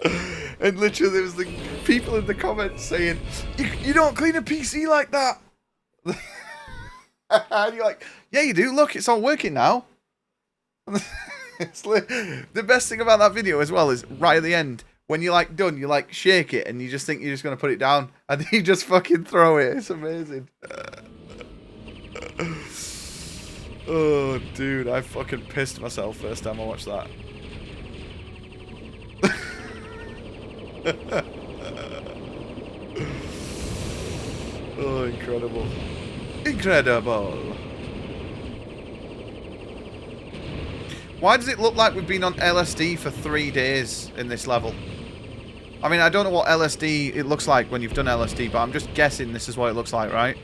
And literally there was the people in the comments saying, you don't clean a PC like that. And you're like, yeah you do, look, it's all working now. The best thing about that video as well is right at the end, when you're like done, you like shake it and you just think you're just going to put it down and you just fucking throw it. It's amazing. Oh, dude, I fucking pissed myself first time I watched that. Oh, incredible. Incredible. Why does it look like we've been on LSD for 3 days in this level? I mean, I don't know what LSD it looks like when you've done LSD, but I'm just guessing this is what it looks like, right?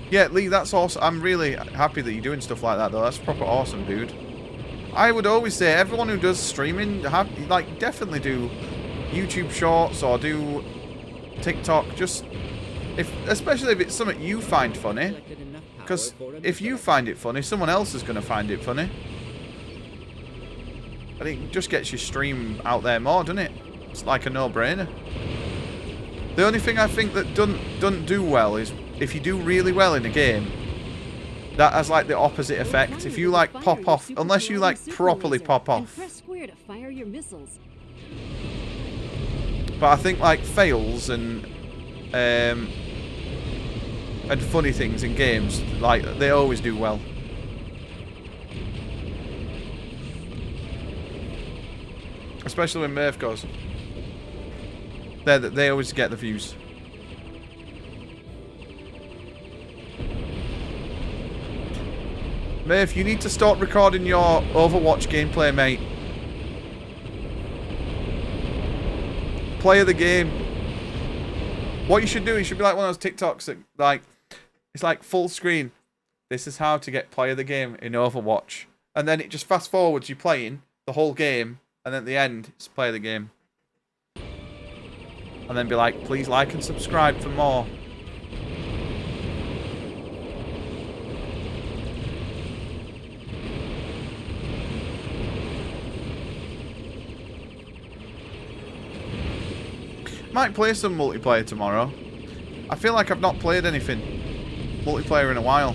Yeah, Lee, that's awesome. I'm really happy that you're doing stuff like that, though. That's proper awesome, dude. I would always say everyone who does streaming, definitely do YouTube Shorts or do TikTok. Just, especially if it's something you find funny. Because if you find it funny, someone else is going to find it funny. I think it just gets your stream out there more, doesn't it? It's like a no-brainer. The only thing I think that doesn't do well is if you do really well in a game, that has like the opposite effect. If you like pop off, unless you like properly pop off. But I think like fails and funny things in games, like they always do well. Especially when Murph goes. They always get the views. Murph, you need to start recording your Overwatch gameplay, mate. Play of the game. What you should do, you should be like one of those TikToks that, like, it's like full screen. This is how to get play of the game in Overwatch. And then it just fast forwards you playing the whole game, and then at the end, it's play of the game. And then be like, please like and subscribe for more. Might play some multiplayer tomorrow. I feel like I've not played anything multiplayer in a while.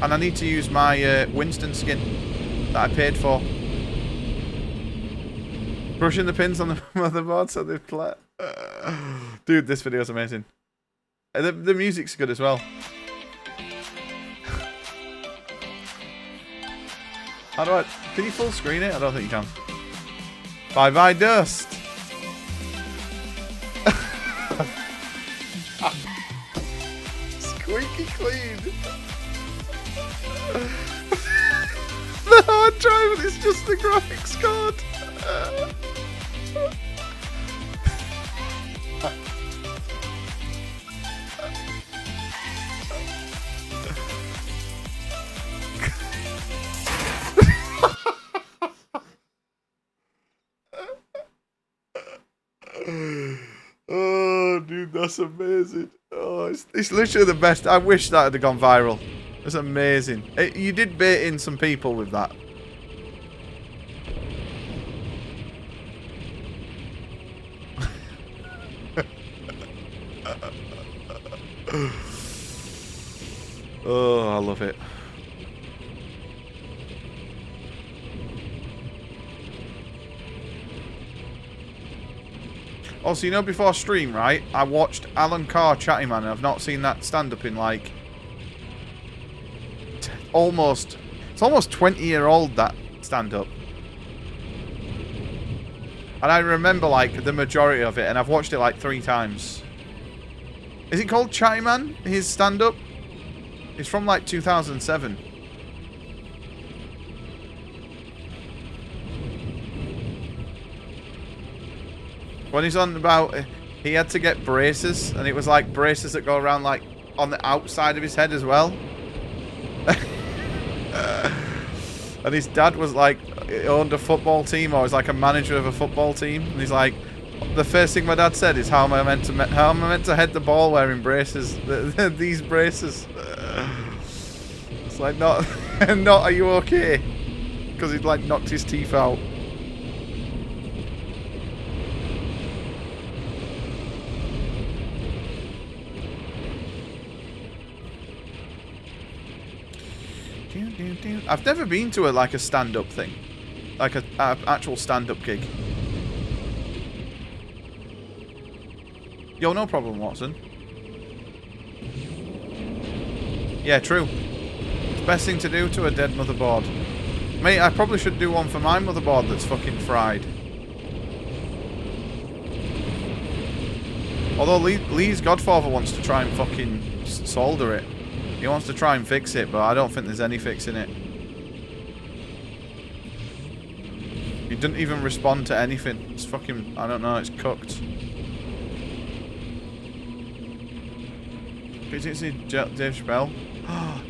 And I need to use my Winston skin that I paid for. Brushing the pins on the motherboard so they play. Dude, this video is amazing. The music's good as well. How do I... Can you full screen it? I don't think you can. Bye bye dust. Squeaky clean. The hard drive is just the graphics card. Oh, dude, that's amazing. Oh, it's literally the best. I wish that had gone viral. It's amazing. You did bait in some people with that. Oh, I love it. Also, you know, before stream, right, I watched Alan Carr Chatty Man, and I've not seen that stand-up in, like, it's almost 20-year-old, that stand-up. And I remember, like, the majority of it, and I've watched it, like, 3 times. Is it called Chatty Man, his stand-up? It's from, like, 2007. When he's on about, he had to get braces, and it was like braces that go around like on the outside of his head as well. And his dad was like, he owned a football team, or was like a manager of a football team, and he's like, The first thing my dad said is, how am I meant to head the ball wearing braces? These braces. It's like, not, not, are you okay? Because he'd like knocked his teeth out. I've never been to like a stand-up thing. Like a actual stand-up gig. Yo, no problem, Watson. Yeah, true. It's the best thing to do to a dead motherboard. Mate, I probably should do one for my motherboard that's fucking fried. Although Lee's Godfather wants to try and fucking solder it. He wants to try and fix it, but I don't think there's any fixing it. He didn't even respond to anything. It's fucking, I don't know, it's cooked. Did you see Dave Chappelle?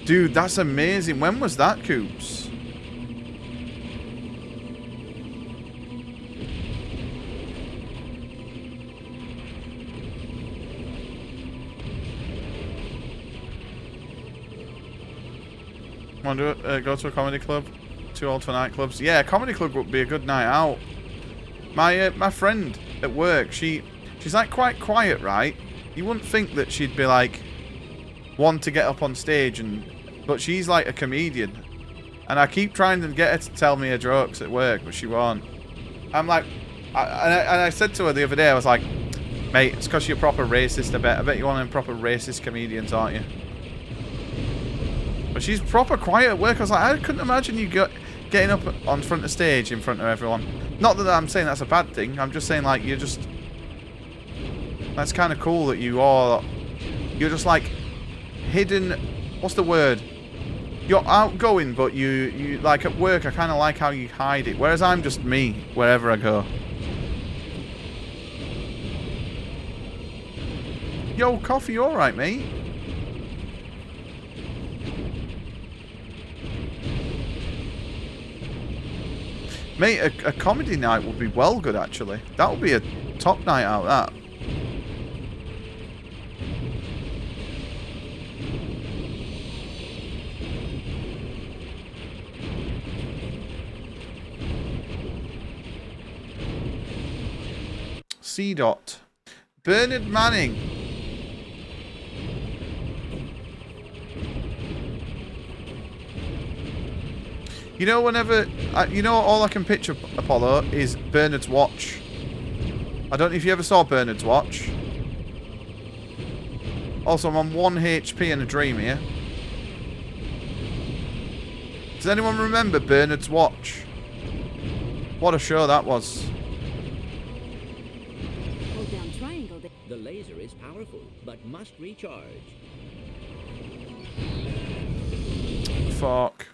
Dude, that's amazing. When was that, Coops? Want to go to a comedy club? Too old for nightclubs? Yeah, a comedy club would be a good night out. My friend at work, she's like quite quiet, right? You wouldn't think that she'd be like one to get up on stage, but she's like a comedian. And I keep trying to get her to tell me her jokes at work, but she won't. I'm like, and I said to her the other day, I was like, mate, it's because you're proper racist. I bet you're one of them proper racist comedians, aren't you? But she's proper quiet at work. I was like, I couldn't imagine you getting up on front of stage in front of everyone. Not that I'm saying that's a bad thing. I'm just saying, like, you're just... That's kind of cool that you're just, like, hidden... What's the word? You're outgoing, but you like, at work, I kind of like how you hide it. Whereas I'm just me, wherever I go. Yo, coffee, you alright, mate? Mate, a comedy night would be well good, actually. That would be a top night out, that. C. Dot. Bernard Manning. You know, whenever... you know, all I can picture, Apollo, is Bernard's watch. I don't know if you ever saw Bernard's watch. Also, I'm on 1 HP and a dream here. Does anyone remember Bernard's watch? What a show that was. Hold down triangle. The laser is powerful, but must recharge. Fuck.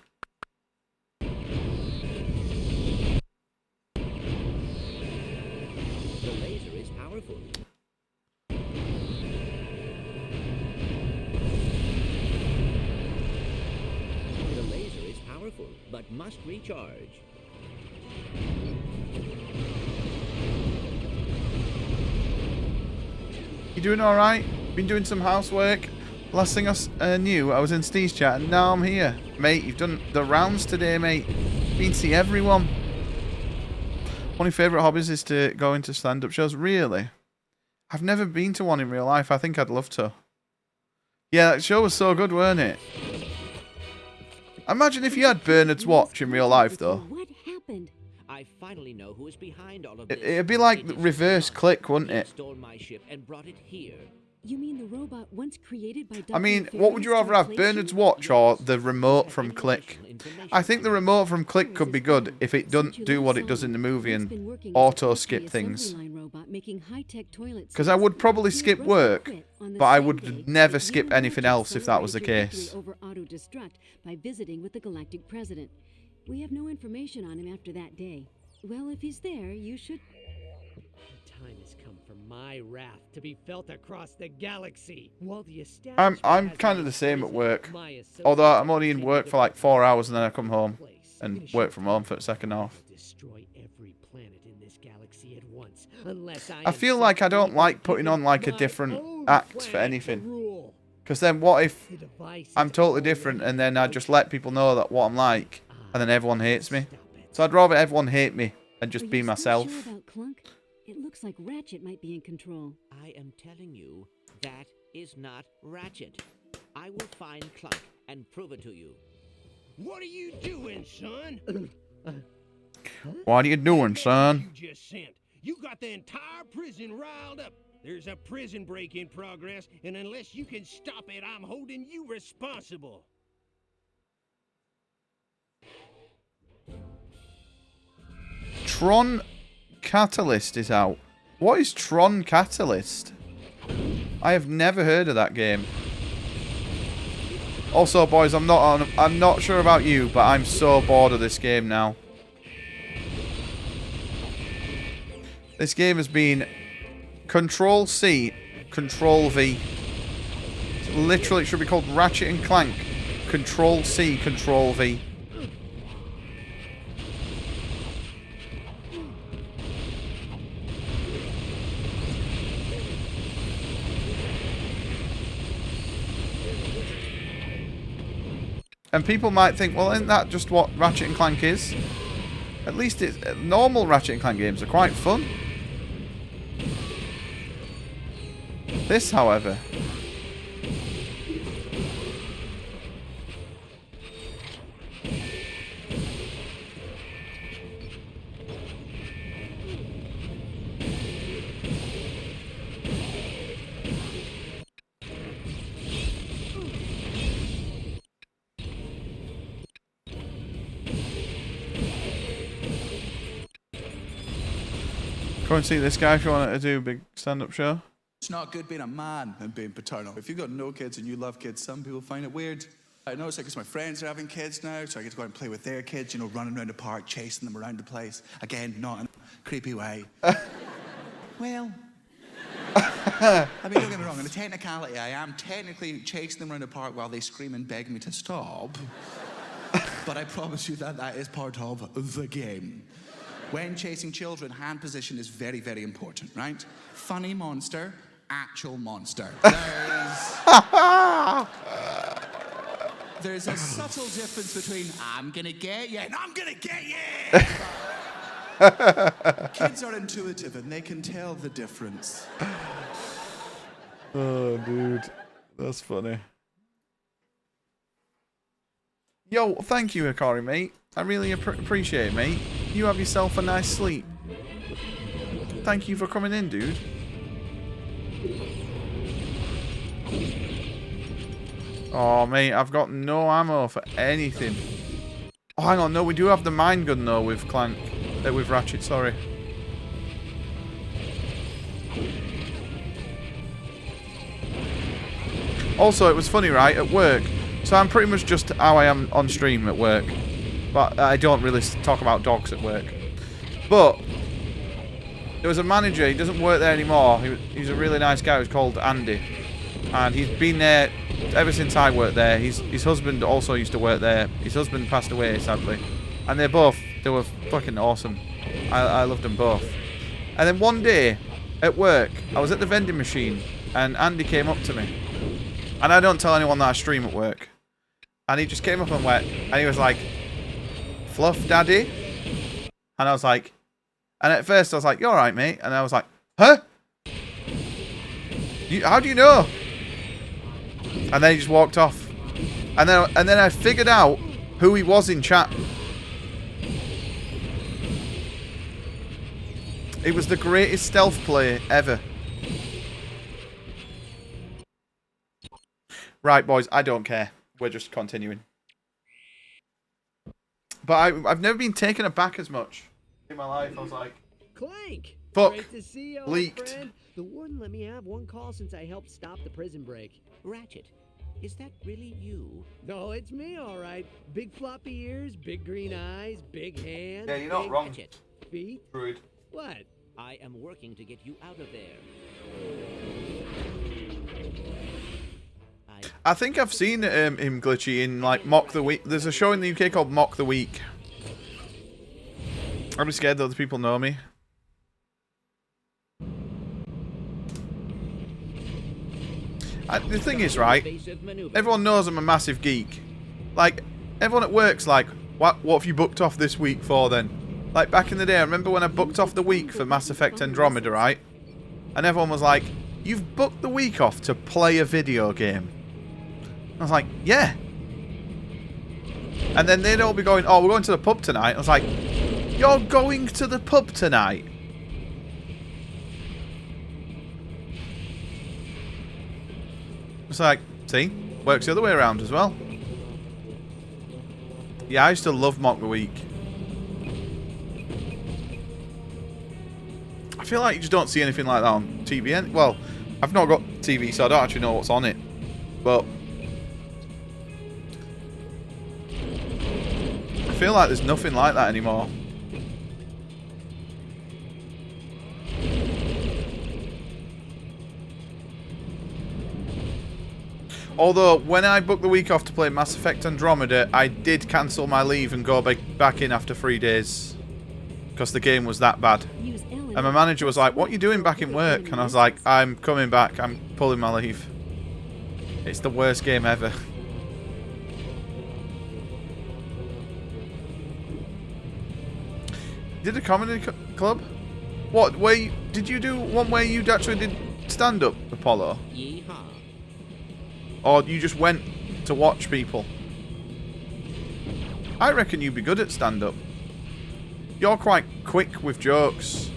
But must recharge. You doing alright? Been doing some housework? Last thing I knew, I was in Steve's chat and now I'm here. Mate, you've done the rounds today, mate. Been to see everyone. One of your favourite hobbies is to go into stand-up shows. Really? I've never been to one in real life. I think I'd love to. Yeah, that show was so good, weren't it? Imagine if you had Bernard's watch in real life, though. What happened? I finally know who is behind all of this. It'd be like reverse Click, wouldn't it? Stole my ship and brought it here. You mean the robot once created by I mean, what would you rather have, Bernard's watch or the remote from Click? I think the remote from Click could be good if it doesn't do what it does in the movie and auto-skip things. Because I would probably skip work, but I would never skip anything else if that was the case. By visiting with the galactic president. We have no information on him after that day. Well, if he's there, you should... The time has come for my wrath to be felt across the galaxy. While the I'm kind of the same at work. Although I'm only in work for like 4 hours and then I come home and work from home for the second half. Destroy every planet in this galaxy at once, unless I am feel set like I don't free like and putting given on like a my different own act for planet to anything. rule. Because then what if The device I'm is totally already different and then I just broken. let people know that what I'm like and then everyone hates me? Stop it. So I'd rather everyone hate me and Are just you be still myself. sure about Clunk? It looks like Ratchet might be in control. I am telling you, that is not Ratchet. I will find Clank and prove it to you. What are you doing, son? What are you doing, son? You just sent. You got the entire prison riled up. There's a prison break in progress, and unless you can stop it, I'm holding you responsible. Tron Catalyst is out. What is Tron Catalyst? I have never heard of that game. Also, boys, I'm not sure about you, but I'm so bored of this game now. This game has been Control C, Control V. Literally, it should be called Ratchet and Clank. Control C, Control V. And people might think, well, isn't that just what Ratchet and Clank is? At least it's normal Ratchet and Clank games are quite fun. This, however, go and see this guy if you want to do a big stand-up show. It's not good being a man and being paternal. If you've got no kids and you love kids, some people find it weird. I know it's like because my friends are having kids now, so I get to go out and play with their kids, you know, running around the park, chasing them around the place. Again, not in a creepy way. Well, I mean, don't get me wrong, in a technicality, I am technically chasing them around the park while they scream and beg me to stop. But I promise you that that is part of the game. When chasing children, hand position is very, very important, right? Funny monster, actual monster. There's a subtle difference between I'm gonna get you and I'm gonna get you. Kids are intuitive and they can tell the difference. Oh, dude. That's funny. Yo, thank you, Hikari, mate. I really appreciate it, mate. You have yourself a nice sleep. Thank you for coming in, dude. Oh, mate, I've got no ammo for anything. Oh, hang on. No, we do have the mine gun, though, with Clank. With Ratchet, sorry. Also, it was funny, right, at work. So I'm pretty much just how I am on stream at work. But I don't really talk about dogs at work. But there was a manager, he doesn't work there anymore. He's a really nice guy, he's called Andy. And he's been there ever since I worked there. His husband also used to work there. His husband passed away, sadly. And they were fucking awesome. I loved them both. And then one day, at work, I was at the vending machine, and Andy came up to me. And I don't tell anyone that I stream at work. And he just came up and went, and he was like, "Fluff, daddy?" And I was like, and at first I was like, "You alright, mate?" And I was like, "Huh? How do you know?" And then he just walked off. And then I figured out who he was in chat. It was the greatest stealth play ever. Right, boys, I don't care. We're just continuing. But I've never been taken aback as much in my life. I was like, Clank! Fuck. Great to see you, old Leaked. friend. The warden let me have one call since I helped stop the prison break. Ratchet, is that really you? No, it's me, all right. Big floppy ears, big green eyes, big hands. yeah, you're not big wrong, Ratchet, feet. Druid. What? I am working to get you out of there. I think I've seen him glitchy in like Mock the Week. There's a show in the UK called Mock the Week. I'm scared that other people know me. The thing is, right, Evasive maneuver. everyone knows I'm a massive geek. Like, everyone at work's like, what have you booked off this week for then? Like, back in the day, I remember when I booked off the week for Mass Effect Andromeda, right? And everyone was like, you've booked the week off to play a video game. I was like, yeah. And then they'd all be going, oh, we're going to the pub tonight. I was like, you're going to the pub tonight? It's like, see, works the other way around as well. Yeah, I used to love Mock the Week. I feel like you just don't see anything like that on TV. Well, I've not got TV, so I don't actually know what's on it. But I feel like there's nothing like that anymore. Although, when I booked the week off to play Mass Effect Andromeda, I did cancel my leave and go back in after 3 days. Because the game was that bad. And my manager was like, what are you doing back in work? And I was like, I'm coming back. I'm pulling my leave. It's the worst game ever. Did a comedy club? What, did you do one where you actually did stand-up, Apollo? Yeehaw. Or you just went to watch people? I reckon you'd be good at stand-up. You're quite quick with jokes.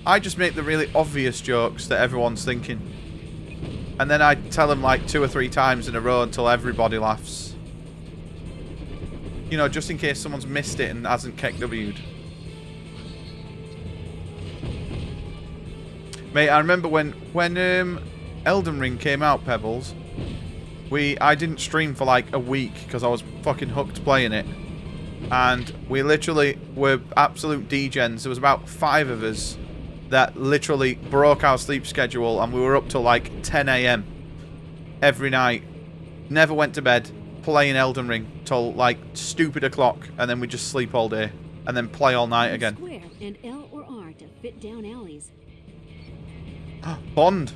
I just make the really obvious jokes that everyone's thinking. And then I tell them like 2 or 3 times in a row until everybody laughs. You know, just in case someone's missed it and hasn't KEKW'd. Mate, I remember when Elden Ring came out, Pebbles, I didn't stream for like a week because I was fucking hooked playing it. And we literally were absolute degens. There was about 5 of us that literally broke our sleep schedule, and we were up till like 10 AM every night. Never went to bed, playing Elden Ring till like stupid o'clock, and then we just sleep all day and then play all night again. Square and L or R to fit down alleys. Bond.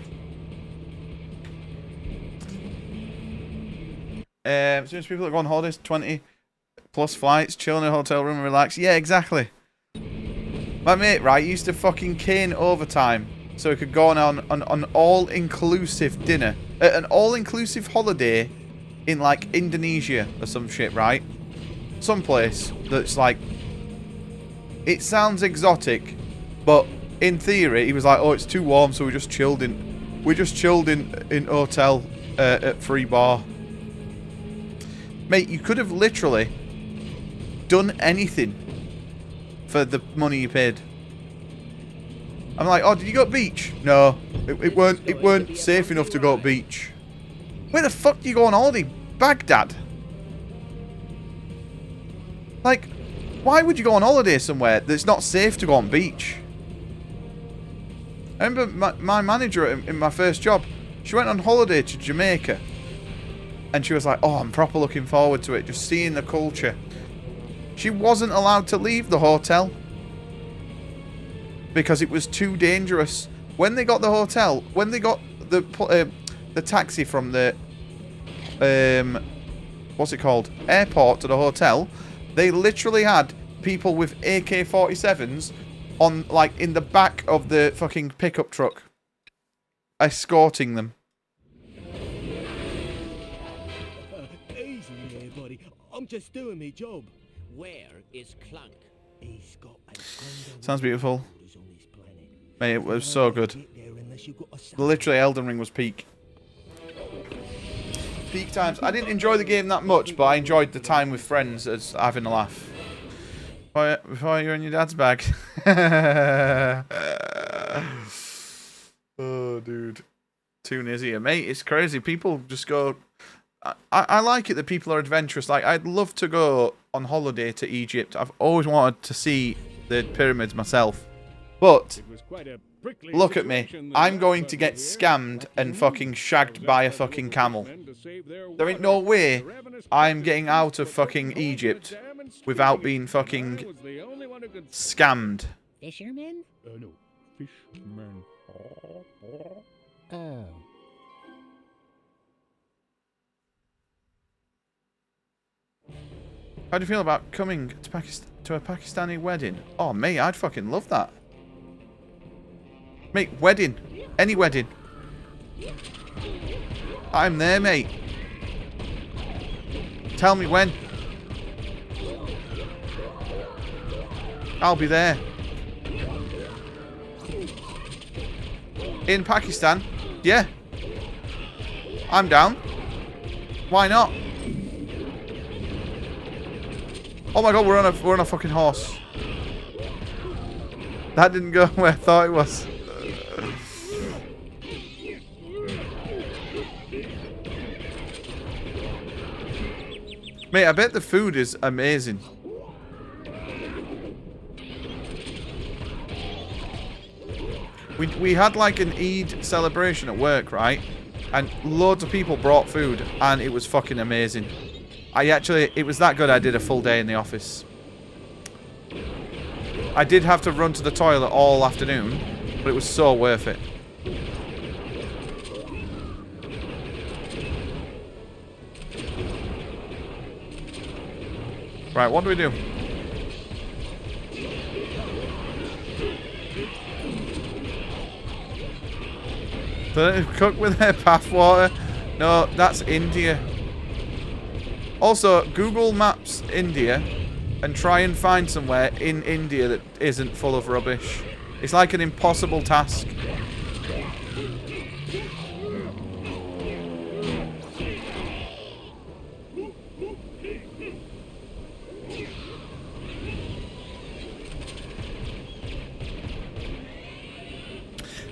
As soon as people that go on holidays, 20 plus flights, chill in a hotel room and relax. Yeah, exactly. My mate, right, used to fucking cane overtime so he could go on an all-inclusive dinner. An all-inclusive holiday in, like, Indonesia or some shit, right? Someplace that's, like... It sounds exotic, but in theory, he was like, oh, it's too warm, so we just chilled in hotel at free bar. Mate, you could have literally done anything for the money you paid. I'm like, oh, did you go to beach? No, it weren't safe enough to go to beach. Where the fuck do you go on holiday? Baghdad? Like, why would you go on holiday somewhere that's not safe to go on beach? I remember my manager in my first job, she went on holiday to Jamaica. And she was like, oh, I'm proper looking forward to it, just seeing the culture. She wasn't allowed to leave the hotel because it was too dangerous. When they got the hotel, when they got the taxi from the what's it called, airport to the hotel, they literally had people with AK-47s on, like, in the back of the fucking pickup truck, escorting them. Easy there, buddy. I'm just doing my job. Where is Clank? He's got a Sounds beautiful. on this planet. Mate, it was so good. Get there unless you got a sign. Literally, Elden Ring was peak. Peak times. I didn't enjoy the game that much, but I enjoyed the time with friends as having a laugh. Before you're in your dad's bag. Oh, dude. Too nizzy, mate. It's crazy. People just go... I like it that people are adventurous. Like, I'd love to go on holiday to Egypt. I've always wanted to see the pyramids myself. But, look at me. I'm going to get scammed and fucking shagged by a fucking camel. There ain't no way I'm getting out of fucking Egypt without being fucking scammed. Fisherman? No, fishman. Oh. How do you feel about coming to a Pakistani wedding? Oh, mate, I'd fucking love that. Mate, wedding. Any wedding. I'm there, mate. Tell me when. I'll be there. In Pakistan? Yeah. I'm down. Why not? Oh my god, we're on a fucking horse. That didn't go where I thought it was. Mate, I bet the food is amazing. We had like an Eid celebration at work, right? And loads of people brought food and it was fucking amazing. It was that good I did a full day in the office. I did have to run to the toilet all afternoon, but it was so worth it. Right, what do we do? Do they cook with their bathwater? No, that's India. Also, Google Maps India and try and find somewhere in India that isn't full of rubbish. It's like an impossible task.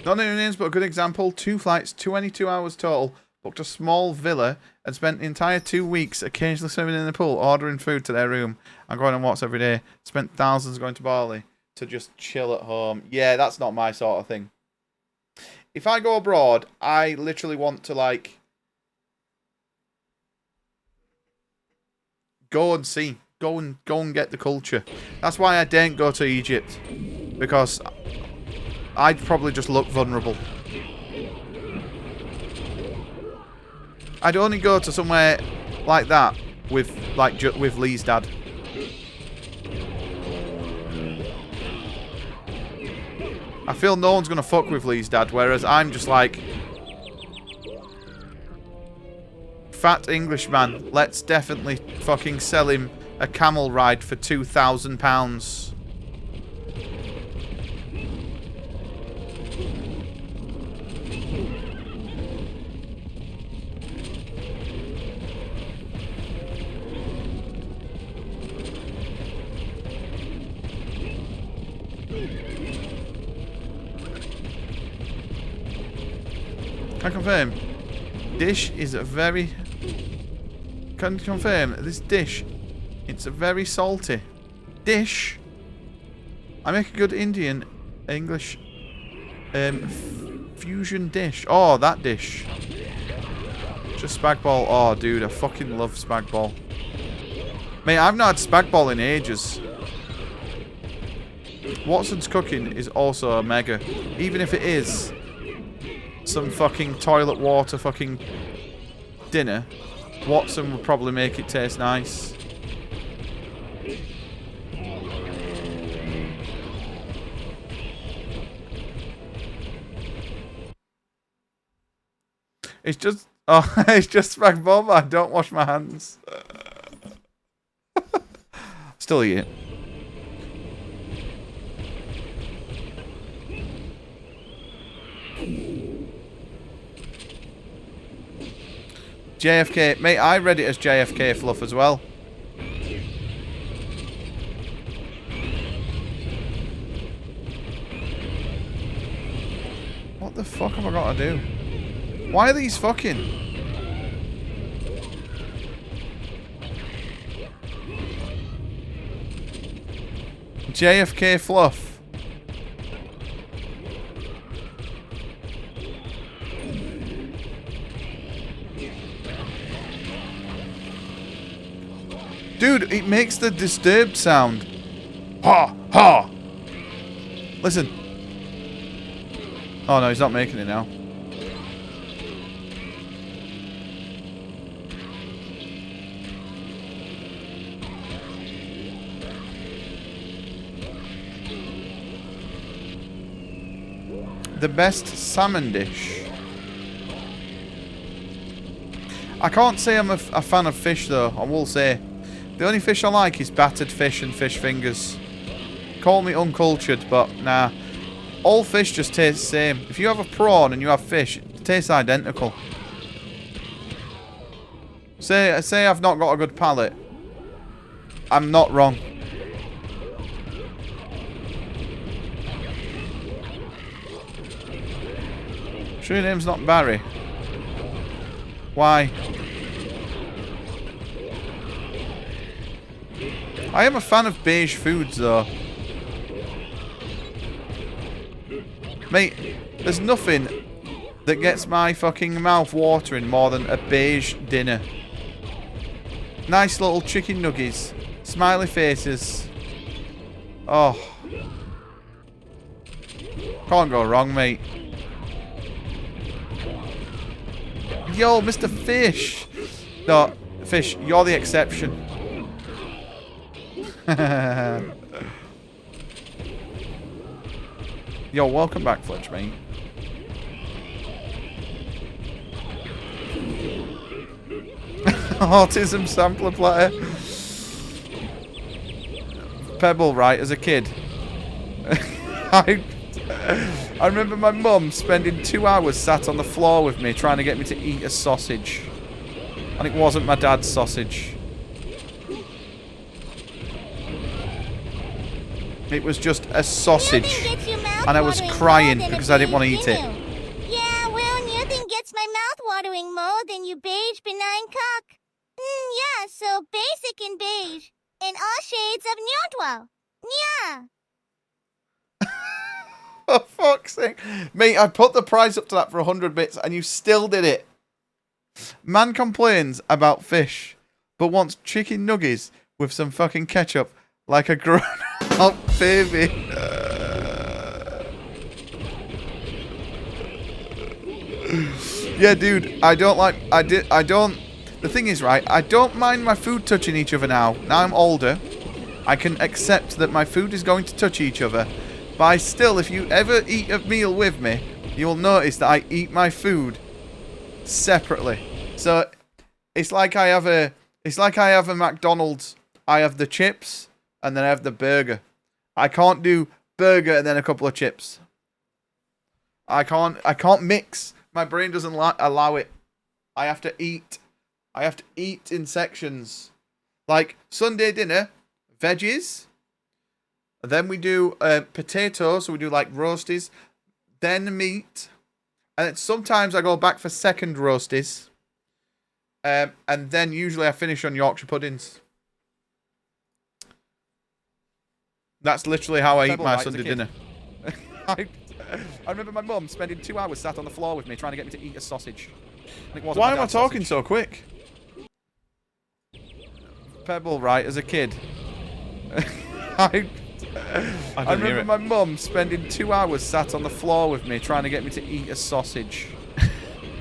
Not any names, but a good example. 2 flights, 22 hours total. Booked a small villa and spent the entire 2 weeks occasionally swimming in the pool, ordering food to their room and going on walks every day. Spent thousands going to Bali to just chill at home. Yeah, that's not my sort of thing. If I go abroad, I literally want to, like, go and see. Go and get the culture. That's why I don't go to Egypt. Because I'd probably just look vulnerable. I'd only go to somewhere like that with with Lee's dad. I feel no one's gonna fuck with Lee's dad, whereas I'm just like, fat Englishman. Let's definitely fucking sell him a camel ride for £2,000. I confirm. Dish is a very... Can confirm this dish. It's a very salty dish. I make a good Indian English fusion dish. Oh, that dish. Just spag bol. Oh, dude, I fucking love spag bol. Mate, I've not had spag bol in ages. Watson's cooking is also a mega. Even if it is some fucking toilet water fucking dinner, Watson would probably make it taste nice. It's just... Oh, it's just spag bol, but I don't wash my hands. Still eat it. JFK. Mate, I read it as JFK fluff as well. What the fuck have I got to do? Why are these fucking... JFK fluff. Dude, it makes the disturbed sound. Ha! Ha! Listen. Oh no, he's not making it now. The best salmon dish. I can't say I'm a fan of fish though, I will say. The only fish I like is battered fish and fish fingers. Call me uncultured, but nah. All fish just taste the same. If you have a prawn and you have fish, it tastes identical. Say I've not got a good palate. I'm not wrong. Sure your name's not Barry? Why? I am a fan of beige foods though. Mate, there's nothing that gets my fucking mouth watering more than a beige dinner. Nice little chicken nuggets. Smiley faces. Oh. Can't go wrong, mate. Yo, Mr. Fish. No, Fish, you're the exception. Yo, welcome back, Fletch, mate. Autism sampler platter. Pebble, right, as a kid. I remember my mum spending 2 hours sat on the floor with me trying to get me to eat a sausage. And it wasn't my dad's sausage. It was just a sausage. And I was crying because I didn't want to eat it. Yeah, well, nothing gets my mouth watering more than you beige benign cock. Yeah, so basic and beige. And all shades of neutral. Yeah. For fuck's sake. Mate, I put the price up to that for 100 bits and you still did it. Man complains about fish, but wants chicken nuggets with some fucking ketchup like a grown-up baby. Yeah, dude, the thing is, right, I don't mind my food touching each other now. Now I'm older, I can accept that my food is going to touch each other. But still, if you ever eat a meal with me, you'll notice that I eat my food separately. So it's like I have a McDonald's. I have the chips and then I have the burger. I can't do burger and then a couple of chips. I can't mix. My brain doesn't allow it. I have to eat. I have to eat in sections. Like Sunday dinner, veggies. Then we do potatoes, so we do like roasties. Then meat. And sometimes I go back for second roasties. And then usually I finish on Yorkshire puddings. That's literally how I eat my Sunday dinner. I remember my mum spending 2 hours sat on the floor with me trying to get me to eat a sausage. Why am I talking so quick? Pebble, right, as a kid. I remember my mum spending 2 hours sat on the floor with me trying to get me to eat a sausage.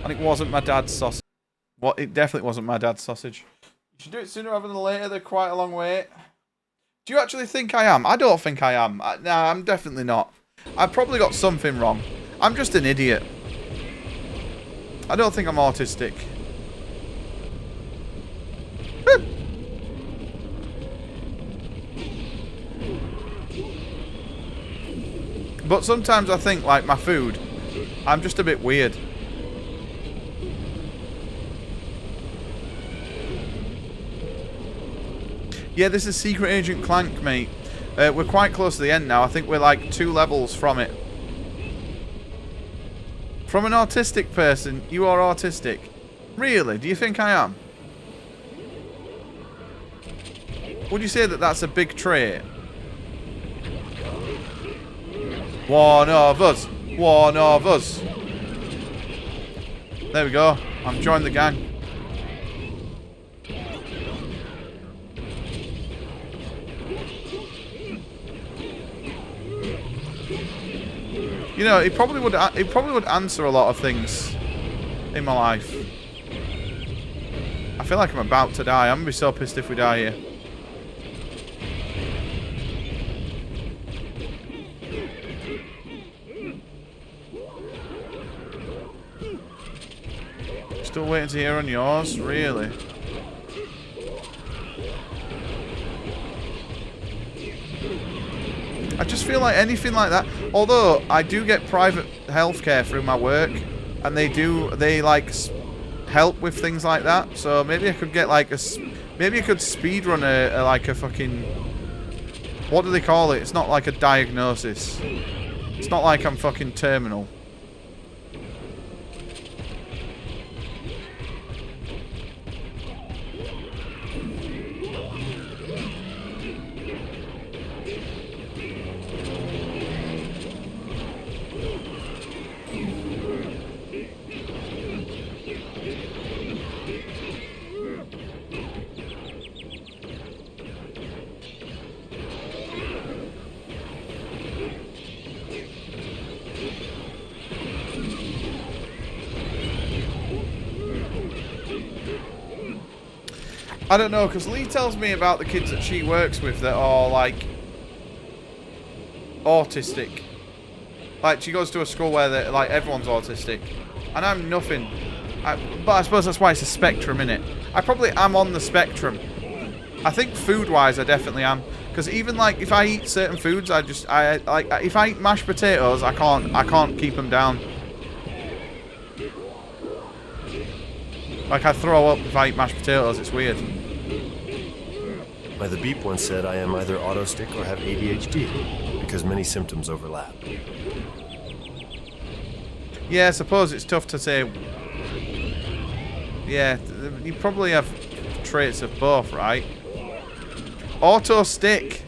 And it wasn't my dad's sausage. What? It definitely wasn't my dad's sausage. You should do it sooner rather than later. They're quite a long wait. Do you actually think I am? I don't think I am. Nah, I'm definitely not. I've probably got something wrong. I'm just an idiot. I don't think I'm autistic. But sometimes I think, like, my food, I'm just a bit weird. Yeah, this is Secret Agent Clank, mate. We're quite close to the end now. I think we're like 2 levels from it. From an autistic person, you are autistic. Really? Do you think I am? Would you say that that's a big trait? One of us. One of us. There we go. I'm joined the gang. You know, it probably would answer a lot of things in my life. I feel like I'm about to die. I'm gonna be so pissed if we die here. Still waiting to hear on yours? Really? I just feel like anything like that. Although I do get private healthcare through my work, and they like help with things like that. So maybe I could get like maybe I could speedrun like a fucking, what do they call it? It's not like a diagnosis. It's not like I'm fucking terminal. I don't know, because Lee tells me about the kids that she works with that are, like, autistic. Like, she goes to a school where, like, everyone's autistic. And I'm nothing. But I suppose that's why it's a spectrum, innit? I probably am on the spectrum. I think food-wise, I definitely am. Because even, like, if I eat certain foods, like, if I eat mashed potatoes, I can't keep them down. Like, I throw up if I eat mashed potatoes. It's weird. The Beep once said I am either autostick or have ADHD, because many symptoms overlap. Yeah, I suppose it's tough to say. Yeah, you probably have traits of both, right? Auto stick.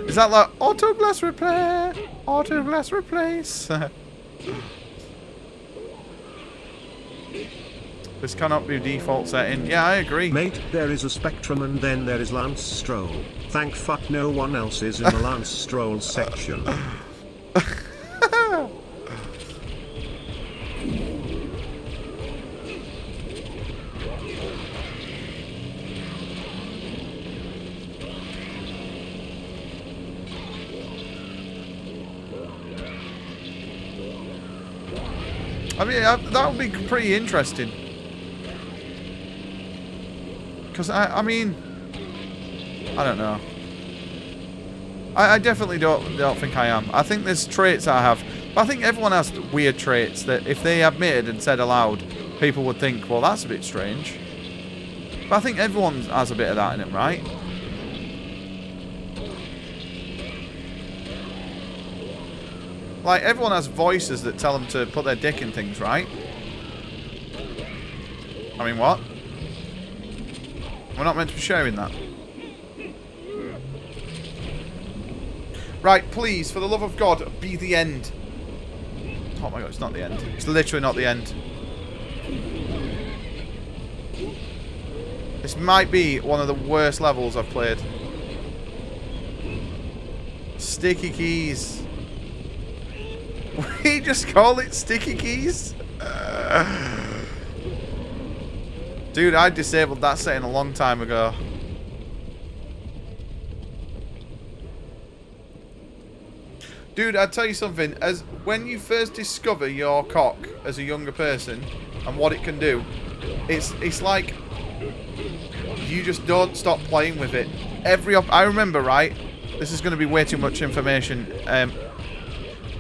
Is that like auto glass repair? Auto glass replace? This cannot be default setting. Yeah, I agree. Mate, there is a spectrum and then there is Lance Stroll. Thank fuck no one else is in the Lance Stroll section. I mean, that would be pretty interesting. Because, I mean, I don't know. I definitely don't think I am. I think there's traits I have. But I think everyone has weird traits that if they admitted and said aloud, people would think, well, that's a bit strange. But I think everyone has a bit of that in them, right? Like, everyone has voices that tell them to put their dick in things, right? I mean, what? We're not meant to be sharing that. Right, please, for the love of God, be the end. Oh my God, it's not the end. It's literally not the end. This might be one of the worst levels I've played. Sticky keys. We just call it sticky keys? Dude, I disabled that setting a long time ago. Dude, I'll tell you something. As when you first discover your cock as a younger person and what it can do, it's like you just don't stop playing with it. I remember, right? This is going to be way too much information.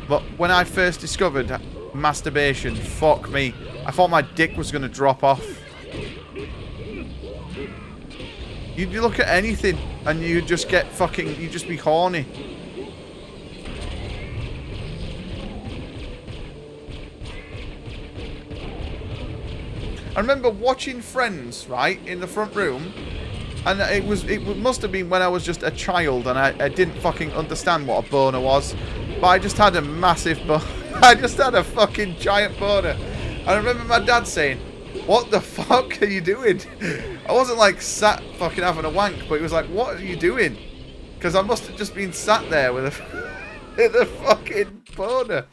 But when I first discovered masturbation, fuck me, I thought my dick was going to drop off. You look at anything and you just get fucking, you just be horny. I remember watching Friends, right, in the front room, and it must have been when I was just a child and I didn't fucking understand what a boner was, but I just had a massive I just had a fucking giant boner. I remember my dad saying, "What the fuck are you doing?" I wasn't like sat fucking having a wank, but he was like, "What are you doing?" Because I must have just been sat there with a fucking boner.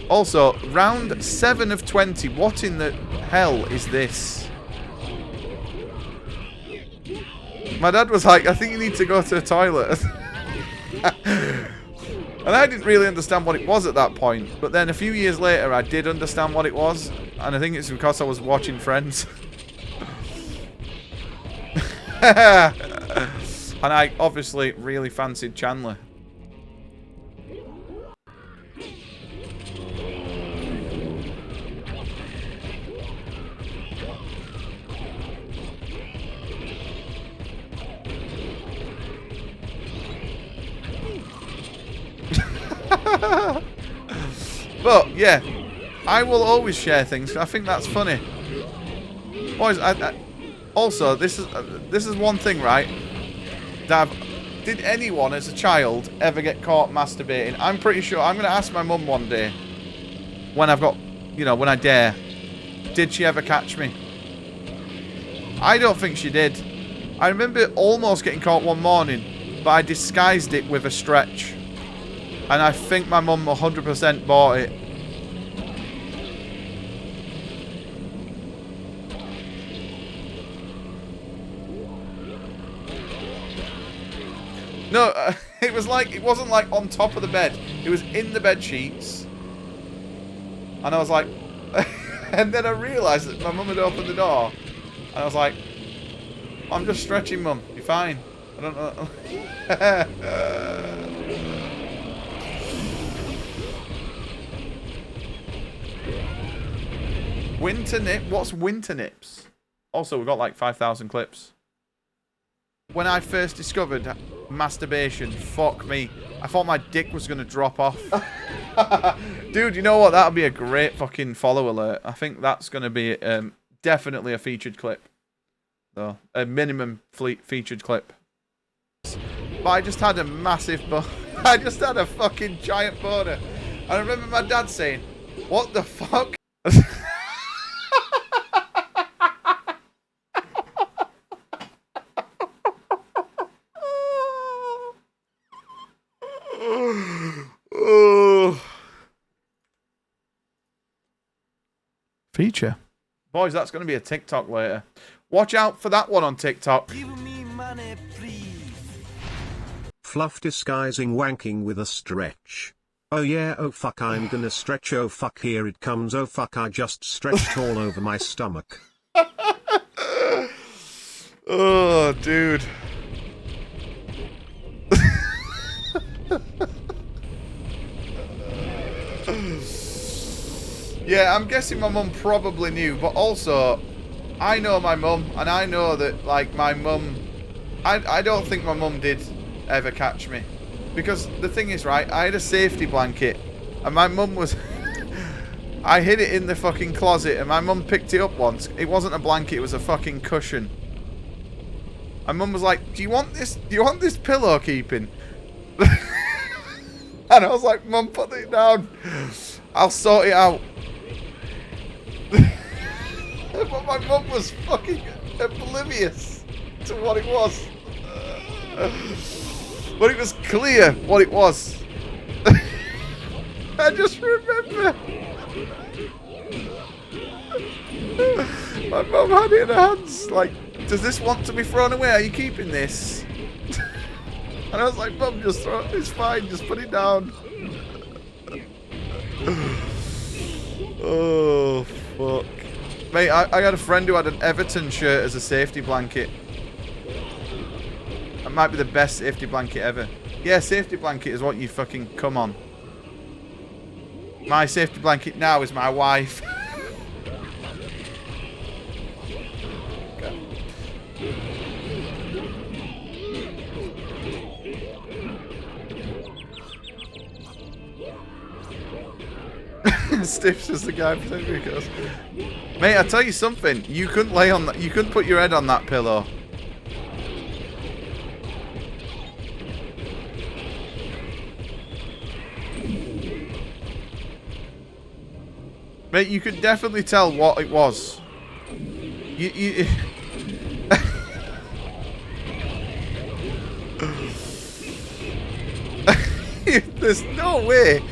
Also, round 7 of 20. What in the hell is this? My dad was like, "I think you need to go to the toilet." And I didn't really understand what it was at that point. But then a few years later, I did understand what it was. And I think it's because I was watching Friends. And I obviously really fancied Chandler. But yeah, I will always share things. I think that's funny. Boys, also this is one thing, right? Did anyone as a child ever get caught masturbating? I'm pretty sure. I'm gonna ask my mum one day when I've got, you know, when I dare. Did she ever catch me? I don't think she did. I remember almost getting caught one morning, but I disguised it with a stretch. And I think my mum 100% bought it. No, it wasn't like on top of the bed. It was in the bed sheets. And I was like, and then I realised that my mum had opened the door. And I was like, I'm just stretching, mum. You're fine. I don't know. Winter nip? What's winter nips? Also, we've got like 5,000 clips. When I first discovered masturbation, fuck me. I thought my dick was going to drop off. Dude, you know what? That'll be a great fucking follow alert. I think that's going to be definitely a featured clip. So, a minimum featured clip. But I just had a massive I just had a fucking giant boner. I remember my dad saying, what the fuck? Feature. Boys, that's going to be a TikTok later. Watch out for that one on TikTok. Give me money, please. Fluff disguising wanking with a stretch. Oh yeah, oh fuck, I'm gonna stretch, oh fuck, here it comes, oh fuck, I just stretched all over my stomach. Oh, dude. Yeah, I'm guessing my mum probably knew, but also, I know my mum, and I know that, like, my mum... I don't think my mum did ever catch me. Because the thing is, right, I had a safety blanket, and my mum was... I hid it in the fucking closet, and my mum picked it up once. It wasn't a blanket, it was a fucking cushion. My mum was like, do you want this pillow keeping? And I was like, Mum, put it down. I'll sort it out. But my mum was fucking oblivious to what it was. But it was clear what it was. I just remember. My mum had it in her hands, like, does this want to be thrown away? Are you keeping this? And I was like, Mum, just throw it. It's fine. Just put it down. Oh, fuck. Mate, I had a friend who had an Everton shirt as a safety blanket. That might be the best safety blanket ever. Yeah, safety blanket is what you fucking come on. My safety blanket now is my wife. Stiff's just the guy pretending because. Mate, I tell you something. You couldn't lay on that. You couldn't put your head on that pillow. Mate, you could definitely tell what it was. You There's no way.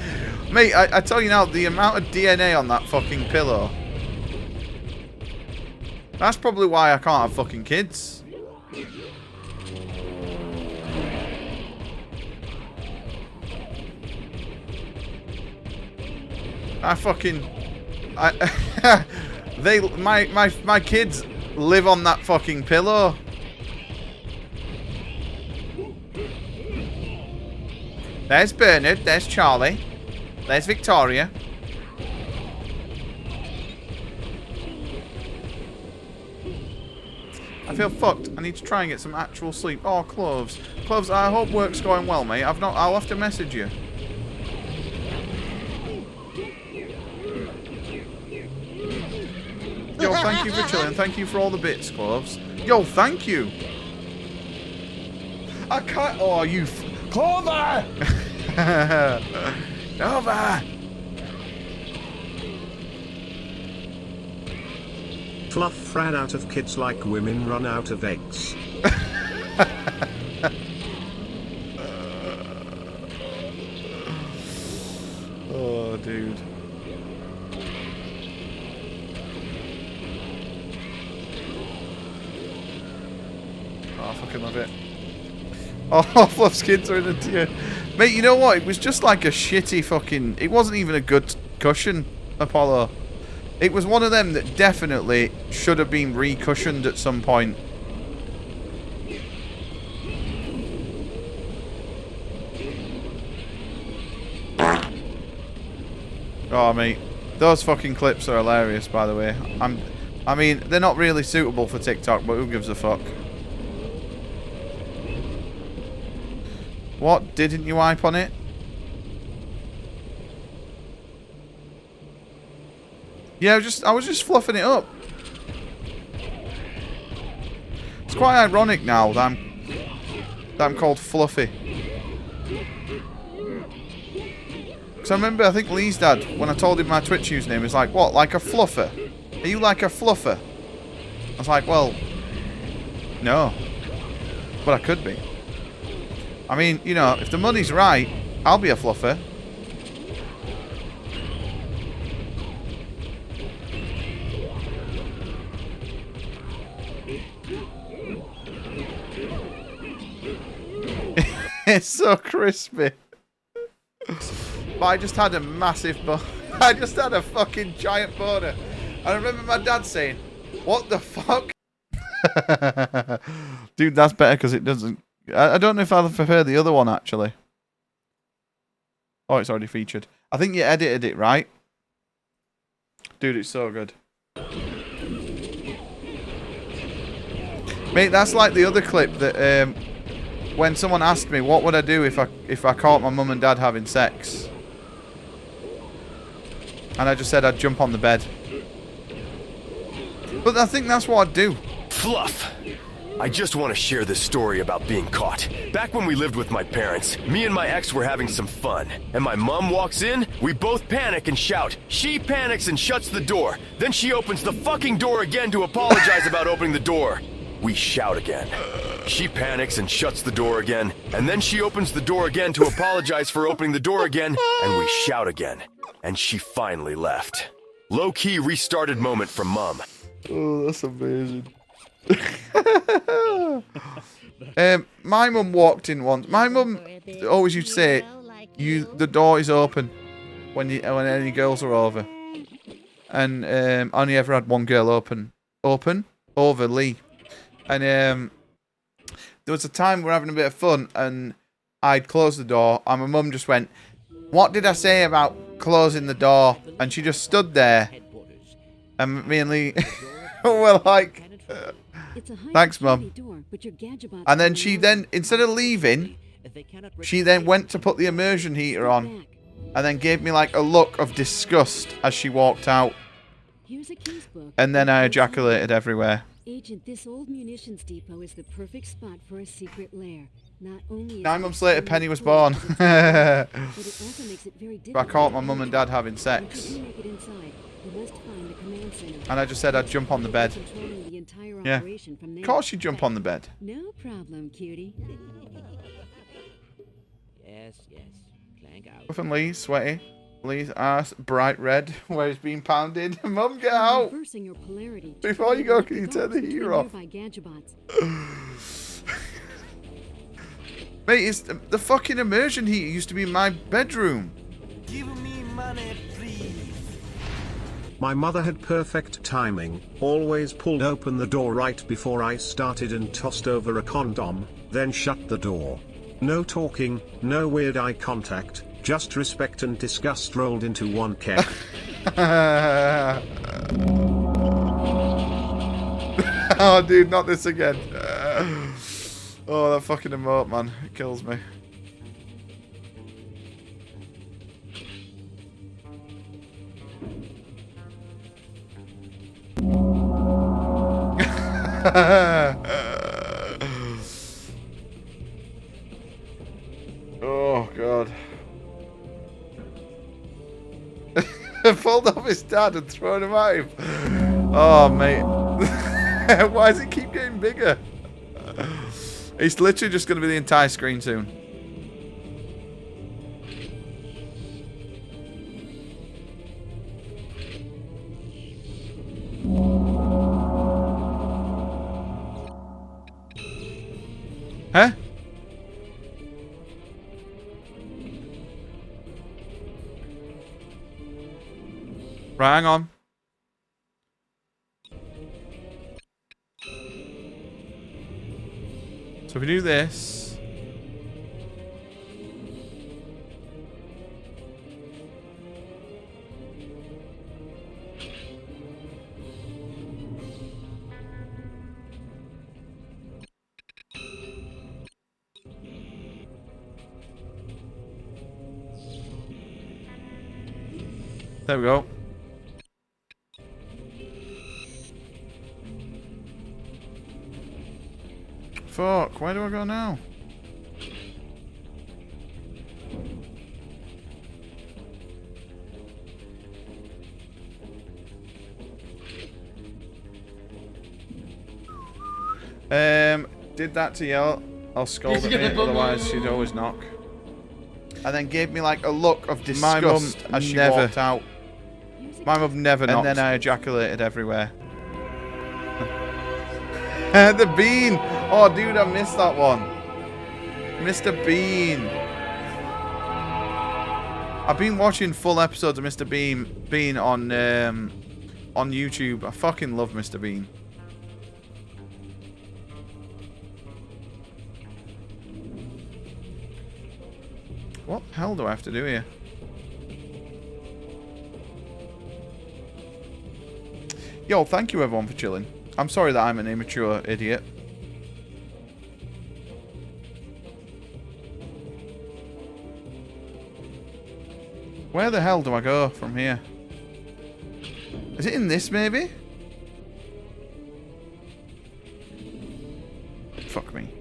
Mate, I tell you now, the amount of DNA on that fucking pillow. That's probably why I can't have fucking kids. My kids live on that fucking pillow. There's Bernard, there's Charlie, there's Victoria. I feel fucked. I need to try and get some actual sleep. Oh, Cloves. Cloves, I hope work's going well, mate. I'll have to message you. Yo, thank you for chilling. Thank you for all the bits, Cloves. Yo, thank you. I can't... Oh, you... Clover! Clover! Fluff ran out of kids like women run out of eggs. Oh, dude. Oh, I fucking love it. Oh, Fluff's kids are in a tier. Mate, you know what? It was just like a shitty fucking... It wasn't even a good cushion, Apollo. It was one of them that definitely should have been re-cushioned at some point. Oh, mate. Those fucking clips are hilarious, by the way. I mean, they're not really suitable for TikTok, but who gives a fuck? What? Didn't you wipe on it? Yeah, I was just fluffing it up. It's quite ironic now that I'm called Fluffy. Because I remember, I think Lee's dad, when I told him my Twitch username, was like, what, like a fluffer? Are you like a fluffer? I was like, well, no. But I could be. I mean, you know, if the money's right, I'll be a fluffer. It's so crispy. But I just had a massive I just had a fucking giant boner. I remember my dad saying, what the fuck? Dude, that's better because it doesn't... I don't know if I prefer the other one, actually. Oh, it's already featured. I think you edited it, right? Dude, it's so good. Mate, that's like the other clip that... when someone asked me, what would I do if I caught my mum and dad having sex? And I just said I'd jump on the bed. But I think that's what I'd do. Fluff! I just want to share this story about being caught. Back when we lived with my parents, me and my ex were having some fun. And my mom walks in, we both panic and shout. She panics and shuts the door. Then she opens the fucking door again to apologize about opening the door. We shout again. She panics and shuts the door again, and then she opens the door again to apologize for opening the door again, and we shout again. And she finally left. Low-key restarted moment from Mum. Oh, that's amazing. My mum walked in once. My mum always used to say, the door is open when any girls are over. And I only ever had one girl open over Lee. And there was a time we were having a bit of fun, and I'd closed the door, and my mum just went, what did I say about closing the door? And she just stood there, and me and Lee were like, thanks, Mum. And then she instead of leaving, she then went to put the immersion heater on, and then gave me like a look of disgust as she walked out. And then I ejaculated everywhere. Agent, this old munitions depot is the perfect spot for a secret lair. Not only 9 months later, Penny was born. But I caught my mum and dad having sex. And I just said I'd jump on the bed. Yeah. Of course you jump on the bed. No problem, cutie. Yes, Clank out. Puff and Lee, sweaty. Lee's ass, bright red, where he's being pounded. Mum, get out! Before you go, can you turn the heater off? Mate, it's the fucking immersion heater used to be in my bedroom. Give me money, please. My mother had perfect timing, always pulled open the door right before I started and tossed over a condom, then shut the door. No talking, no weird eye contact, just respect and disgust rolled into one keg. Oh, dude, not this again. Oh, that fucking emote, man. It kills me. Oh, God. Pulled off his dad and thrown him at him. Oh, mate. Why does it keep getting bigger? It's literally just going to be the entire screen soon. Huh? Right, hang on. So if we do this. There we go. Fuck, where do I go now? Did that to yell. I'll scold at me, otherwise she'd always knock. And then gave me like a look of disgust as she walked out. My mum never knocked. And then I ejaculated everywhere. The Bean! Oh, dude, I missed that one. Mr. Bean. I've been watching full episodes of Mr. Bean on YouTube. I fucking love Mr. Bean. What the hell do I have to do here? Yo, thank you everyone for chilling. I'm sorry that I'm an immature idiot. Where the hell do I go from here? Is it in this, maybe? Fuck me.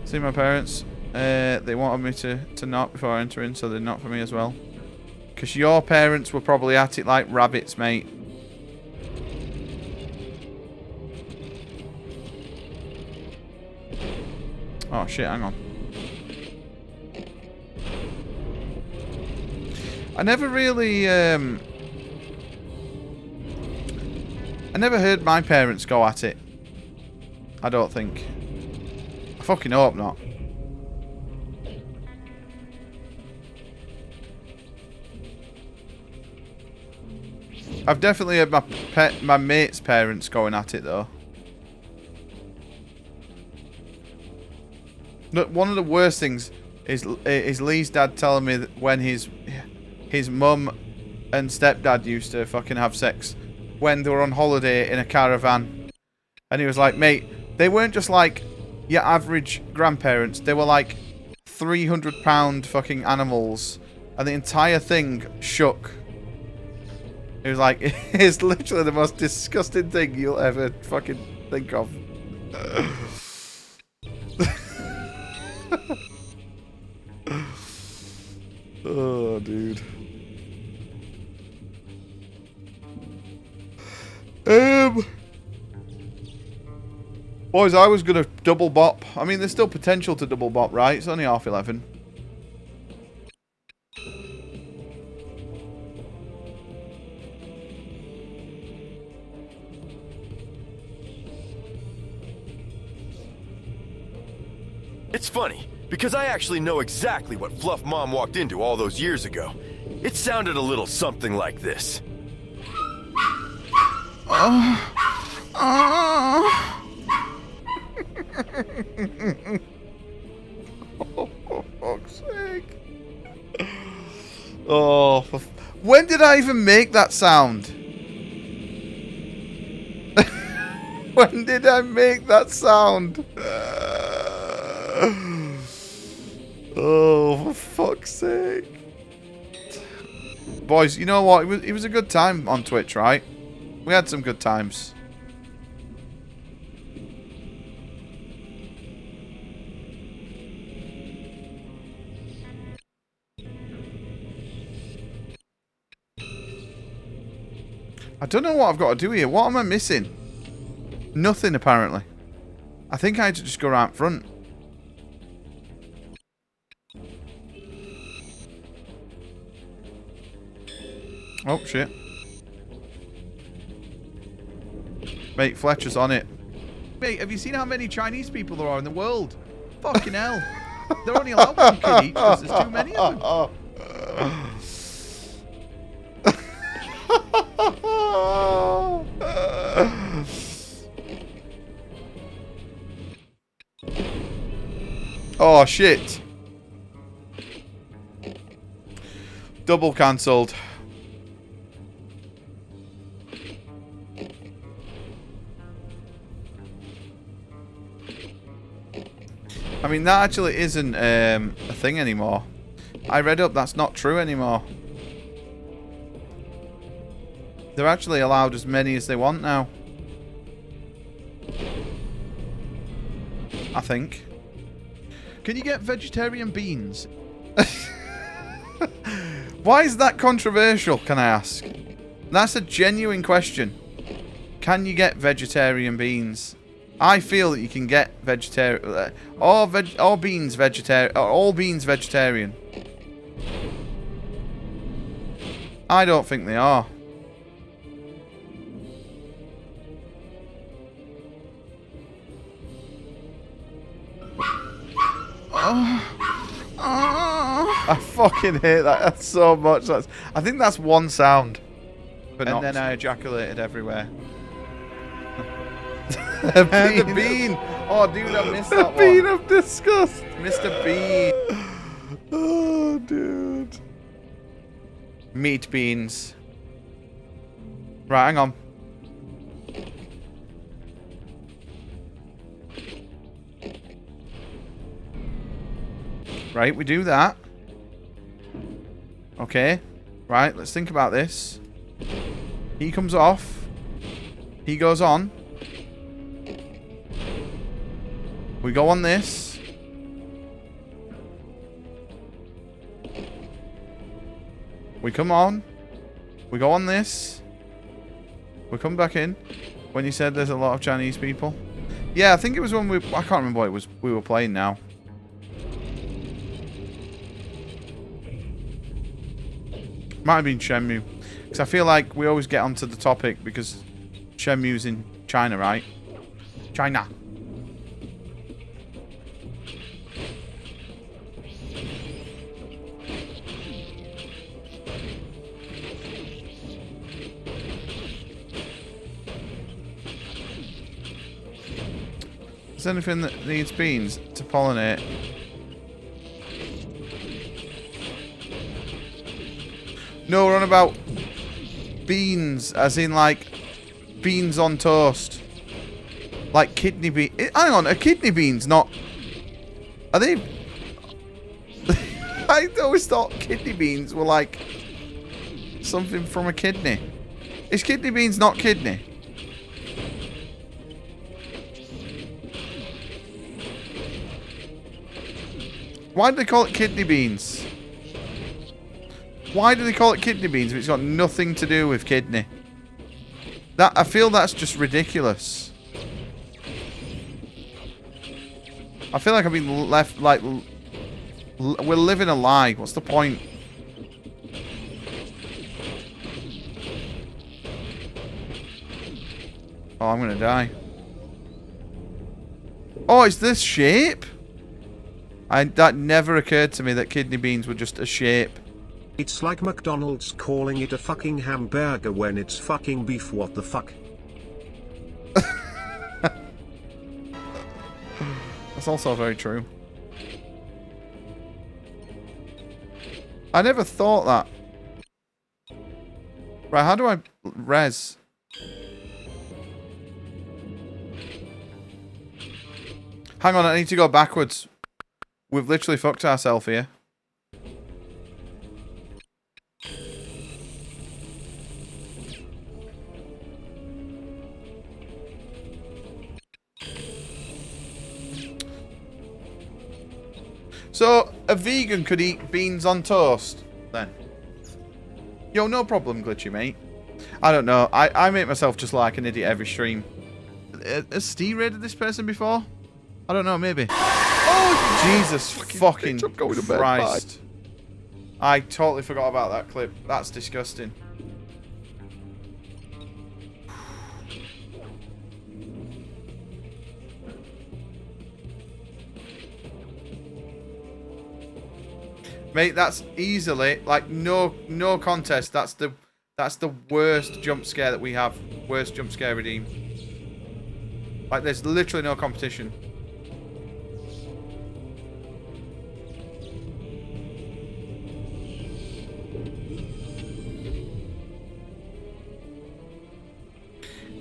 See my parents. They wanted me to knock before entering, so they knocked for me as well. Because your parents were probably at it like rabbits, mate. Oh shit, hang on. I never really, I never heard my parents go at it. I don't think. I fucking hope not. I've definitely heard my mate's parents going at it though. Look, one of the worst things is Lee's dad telling me that when his mum and stepdad used to fucking have sex when they were on holiday in a caravan, and he was like, mate, they weren't just like your average grandparents, they were like 300-pound fucking animals, and the entire thing shook. It was like, it's literally the most disgusting thing you'll ever fucking think of. Oh, dude. Boys, I was gonna double bop. I mean, there's still potential to double bop, right? It's only 11:30. It's funny, because I actually know exactly what Fluff Mom walked into all those years ago. It sounded a little something like this. Oh, for fuck's sake. Oh, when did I even make that sound? When did I make that sound? Oh, for fuck's sake. Boys, you know what? It was a good time on Twitch, right? We had some good times. I don't know what I've got to do here. What am I missing? Nothing, apparently. I think I had to just go right front. Oh, shit. Mate, Fletcher's on it. Mate, have you seen how many Chinese people there are in the world? Fucking hell. They're only allowed one kid each because there's too many of them. Oh, shit. Double cancelled. I mean, that actually isn't a thing anymore. I read up, that's not true anymore. They're actually allowed as many as they want now. I think. Can you get vegetarian beans? Why is that controversial, can I ask? That's a genuine question. Can you get vegetarian beans? I feel that you can get vegetarian, all beans vegetarian, all beans vegetarian. I don't think they are. I fucking hate that so much. I think that's one sound. But and then I ejaculated everywhere. The bean. Oh, dude, I missed that one. The bean of disgust. Mr. Bean. Oh, dude. Meat beans. Right, hang on. Right, we do that. Okay. Right, let's think about this. He comes off. He goes on. We go on this. We come on. We go on this. We come back in. When you said there's a lot of Chinese people. Yeah, I think it was when I can't remember what it was we were playing now. Might have been Shenmue. Because I feel like we always get onto the topic because Shenmue's in China, right? China. Is there anything that needs beans to pollinate? No, we're on about beans, as in like beans on toast. Like kidney bean. Hang on, are kidney beans not... Are they... I always thought kidney beans were like something from a kidney. Is kidney beans not kidney? Why do they call it kidney beans? Why do they call it kidney beans if it's got nothing to do with kidney? I feel that's just ridiculous. I feel like I've been left, like... We're living a lie. What's the point? Oh, I'm gonna die. Oh, it's this shape? That never occurred to me that kidney beans were just a shape. It's like McDonald's calling it a fucking hamburger when it's fucking beef. What the fuck? That's also very true. I never thought that. Right, how do I res? Hang on, I need to go backwards. We've literally fucked ourselves here. So, a vegan could eat beans on toast, then? Yo, no problem, Glitchy, mate. I don't know. I make myself just like an idiot every stream. Has Steve raided this person before? I don't know, maybe. Oh, Jesus fucking Christ. I totally forgot about that clip. That's disgusting. Mate, that's easily, like, no contest. That's the worst jump scare that we have. Worst jump scare redeem. Like, there's literally no competition.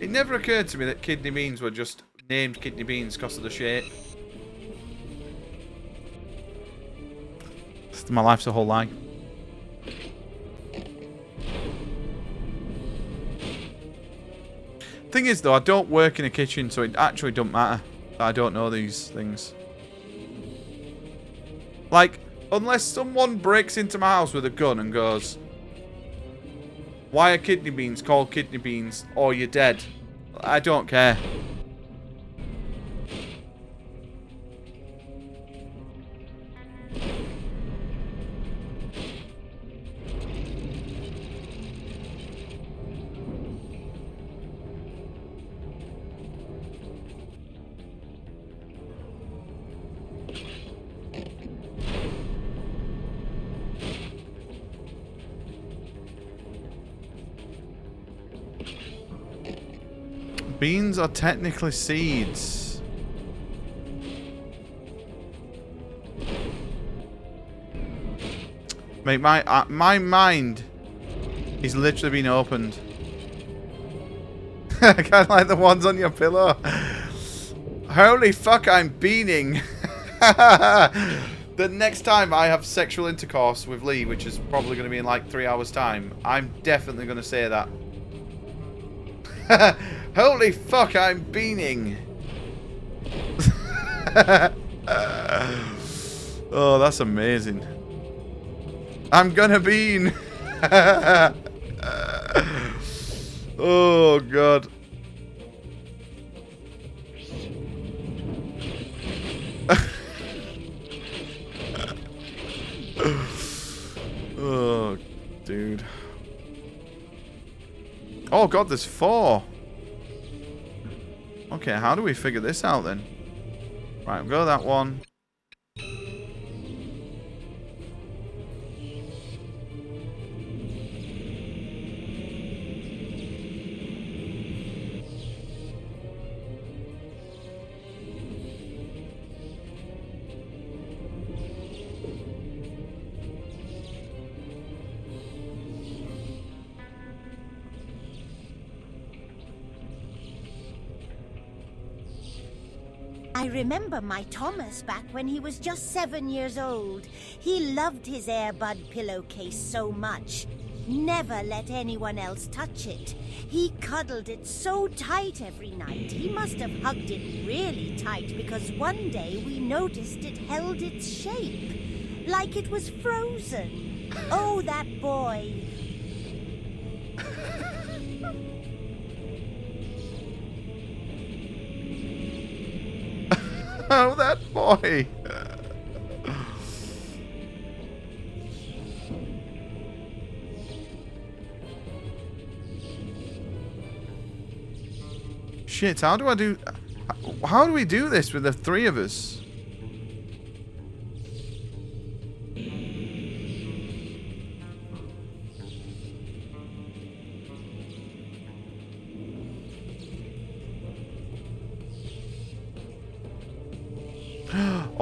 It never occurred to me that kidney beans were just named kidney beans because of the shape. My life's a whole lie. Thing is, though, I don't work in a kitchen, so it actually don't matter that I don't know these things. Like, unless someone breaks into my house with a gun and goes, "Why are kidney beans called kidney beans?" or "You're dead," I don't care. Beans are technically seeds. Mate, my mind is literally being opened. I kind of like the ones on your pillow. Holy fuck, I'm beaning. The next time I have sexual intercourse with Lee, which is probably going to be in like 3 hours' time, I'm definitely going to say that. Holy fuck, I'm beaning. Oh, that's amazing. I'm gonna bean. Oh, God. Oh, dude. Oh, God, there's 4. Okay, how do we figure this out then? Right, we'll go that one. I remember my Thomas back when he was just 7 years old. He loved his Airbud pillowcase so much. Never let anyone else touch it. He cuddled it so tight every night. He must have hugged it really tight because one day we noticed it held its shape. Like it was frozen. Oh, that boy. Oh, that boy. Shit, how do we do this with the 3 of us?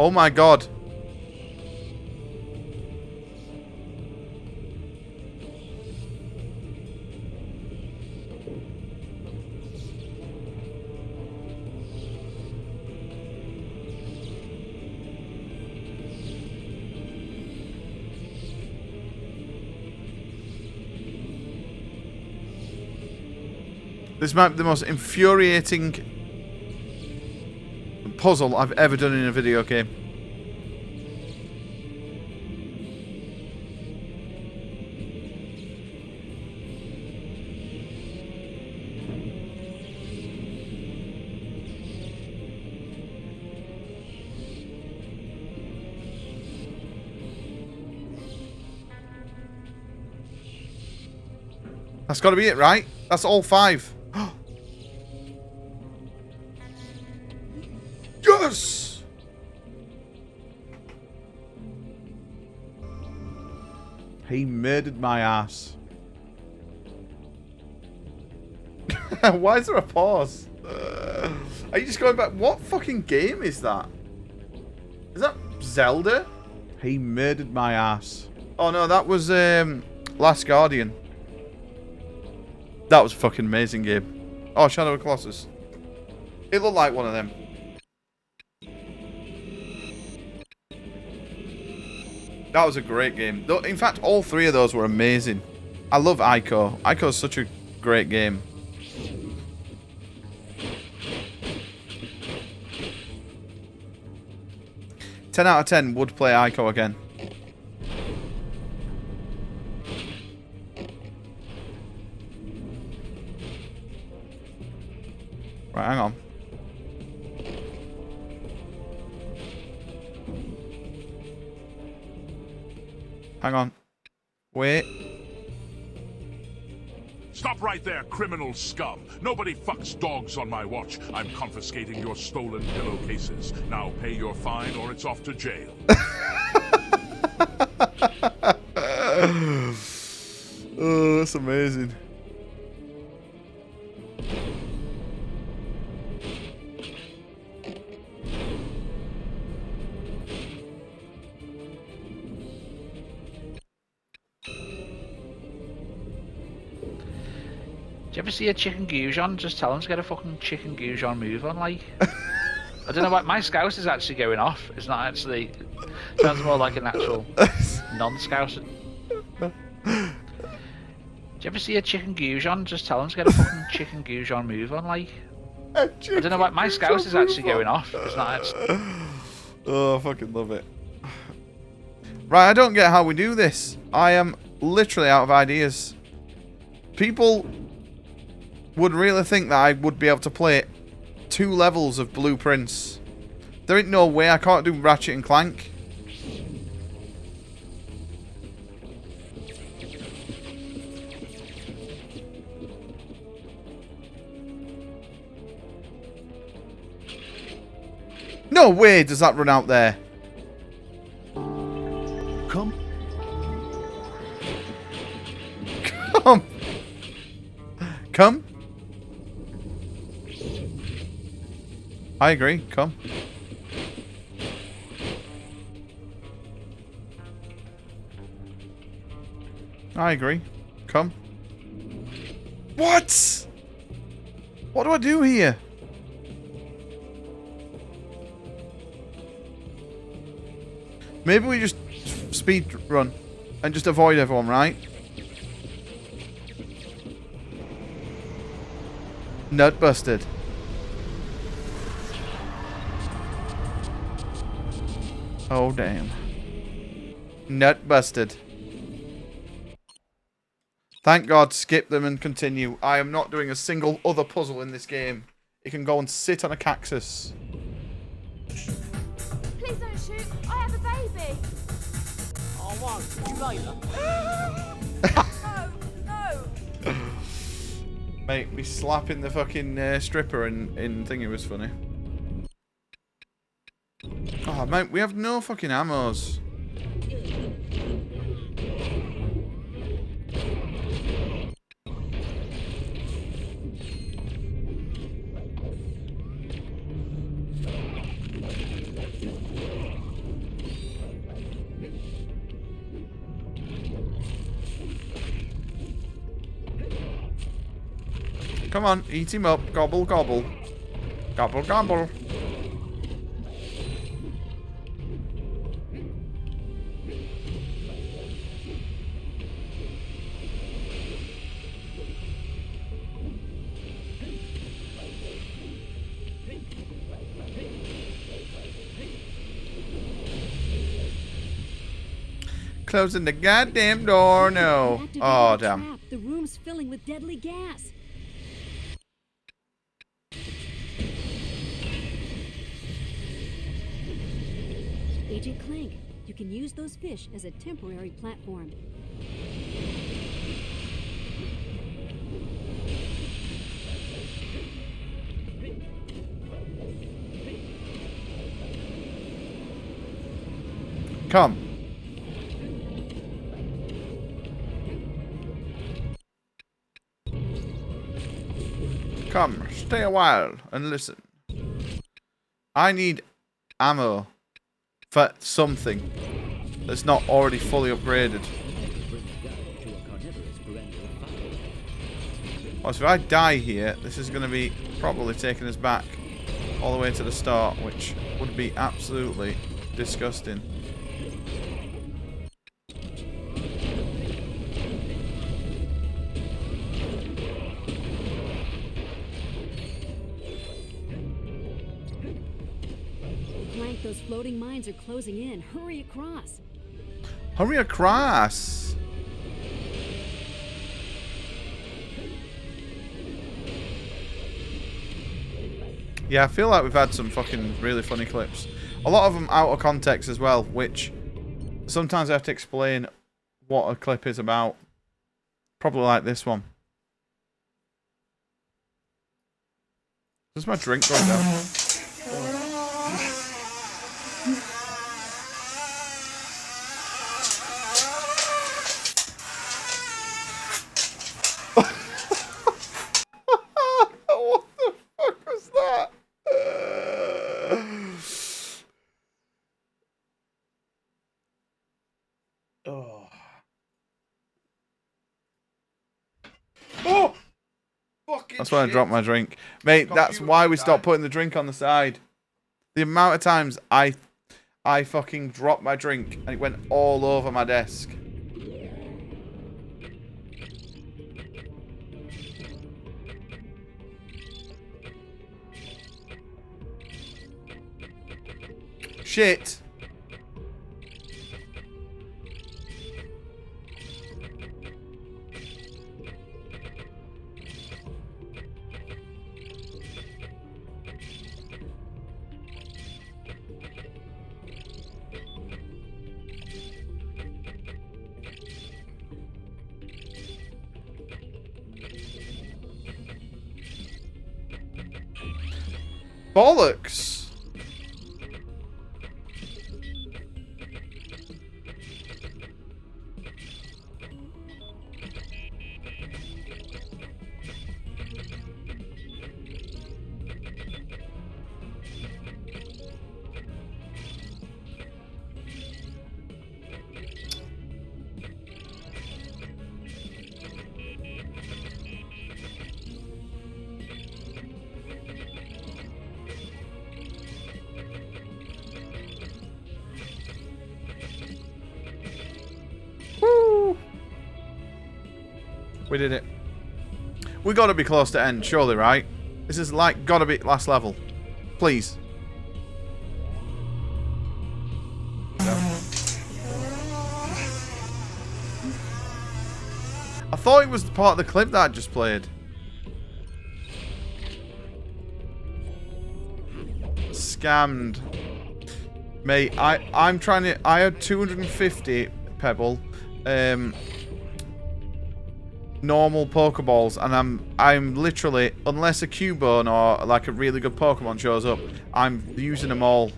Oh my god. This might be the most infuriating puzzle I've ever done in a video game. That's got to be it, right? That's all 5. Yes! He murdered my ass. Why is there a pause? Are you just going back? What fucking game is that? Is that Zelda? He murdered my ass. Oh no, that was Last Guardian. That was a fucking amazing game. Oh, Shadow of Colossus. It looked like one of them. That was a great game. In fact, all 3 of those were amazing. I love Ico. Ico is such a great game. Ten out of 10 would play Ico again. Right, hang on. Hang on. Wait. Stop right there, criminal scum. Nobody fucks dogs on my watch. I'm confiscating your stolen pillowcases. Now pay your fine or it's off to jail. Oh, that's amazing. Do you ever see a chicken goujon? Just tell him to get a fucking chicken goujon move on, like. I don't know what my scouse is actually going off. It's not actually. Sounds more like an actual non-scouse. Do you ever see a chicken goujon? Just tell him to get a fucking chicken goujon move on, like. I don't know what my scouse is actually going off. It's not actually. Oh, I fucking love it. Right, I don't get how we do this. I am literally out of ideas. People would really think that I would be able to play 2 levels of Blueprints. There ain't no way I can't do Ratchet and Clank. No way does that run out there. Come. Come. Come. I agree. Come. I agree. Come. What? What do I do here? Maybe we just speed run and just avoid everyone, right? Nut busted. Oh, damn. Nut busted. Thank God, skip them and continue. I am not doing a single other puzzle in this game. You can go and sit on a cactus. Please don't shoot. I have a baby. Oh, wow. You later. No. Mate, me slapping the fucking stripper in thingy was funny. Oh, mate, we have no fucking ammos. Come on, eat him up. Gobble, gobble. Gobble, gobble. Closing the goddamn door. No. Oh, damn. Trap. The room's filling with deadly gas. Agent Clank, you can use those fish as a temporary platform. Come. Come, stay a while and listen. I need ammo for something that's not already fully upgraded. Oh, so if I die here, this is going to be probably taking us back all the way to the start, which would be absolutely disgusting. Clank, those floating mines are closing in. Hurry across. Hurry across. Yeah, I feel like we've had some fucking really funny clips. A lot of them out of context as well, which sometimes I have to explain what a clip is about. Probably like this one. Does my drink go down? What the fuck was that? Oh. Oh! Fucking That's why I dropped my drink. Mate, that's why we stopped putting the drink on the side. The amount of times I fucking dropped my drink and it went all over my desk. Shit. Bollocks. Woo! We did it. We gotta be close to end, surely, right? This is like gotta be last level. Please. No. I thought it was part of the clip that I just played. Scammed. Mate, I'm trying to... I had 250 Pebble. Normal Pokeballs, and I'm literally, unless a Cubone or like a really good Pokemon shows up, I'm using them all.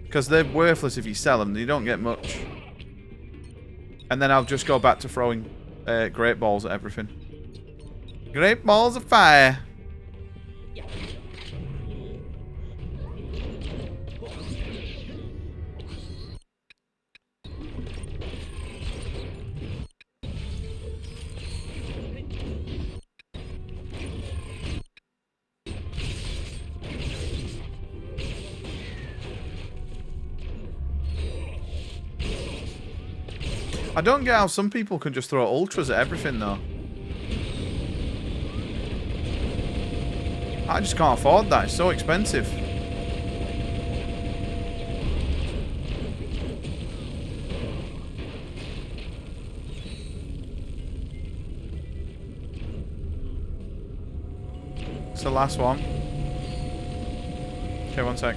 Because they're worthless if you sell them. You don't get much. And then I'll just go back to throwing Great Balls at everything. Great Balls of Fire. I don't get how some people can just throw ultras at everything, though. I just can't afford that. It's so expensive. It's the last one. Okay, one sec.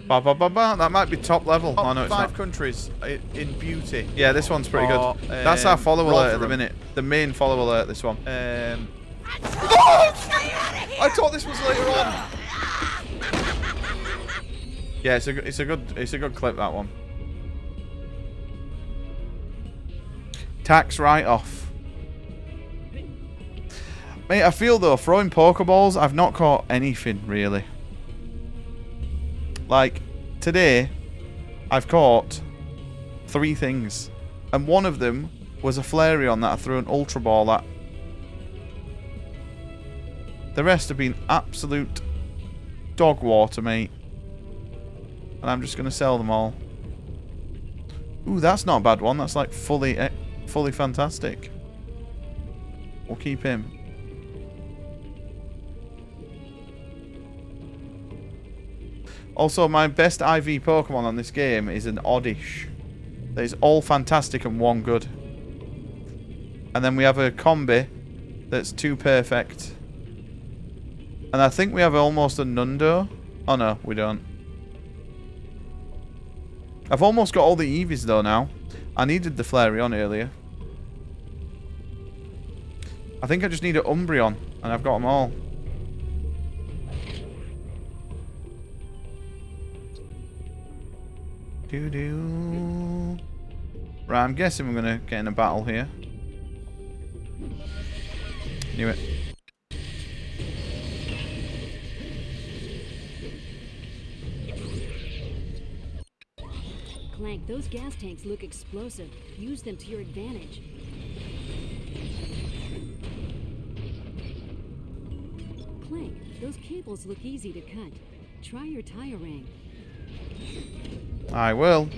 Ba, ba, ba, ba. That might be top level. Oh, no, it's 5 countries in beauty. Yeah, this one's pretty good. That's our follow alert at the minute. The main follow alert, this one. I thought this was later on. Yeah, it's a good clip, that one. Tax write-off. Mate, I feel though, throwing Pokeballs, I've not caught anything really. Like, today, I've caught 3 things. And one of them was a Flareon that I threw an Ultra Ball at. The rest have been absolute dog water, mate. And I'm just going to sell them all. Ooh, that's not a bad one. That's like fully fantastic. We'll keep him. Also, my best IV Pokemon on this game is an Oddish. That is all fantastic and 1 good. And then we have a Combi that's 2 perfect. And I think we have almost a Nundo. Oh no, we don't. I've almost got all the Eevees though now. I needed the Flareon earlier. I think I just need an Umbreon, and I've got them all. Doo-doo. Right, I'm guessing we're going to get in a battle here. Knew it. Clank, those gas tanks look explosive. Use them to your advantage. Clank, those cables look easy to cut. Try your tire ring. I will.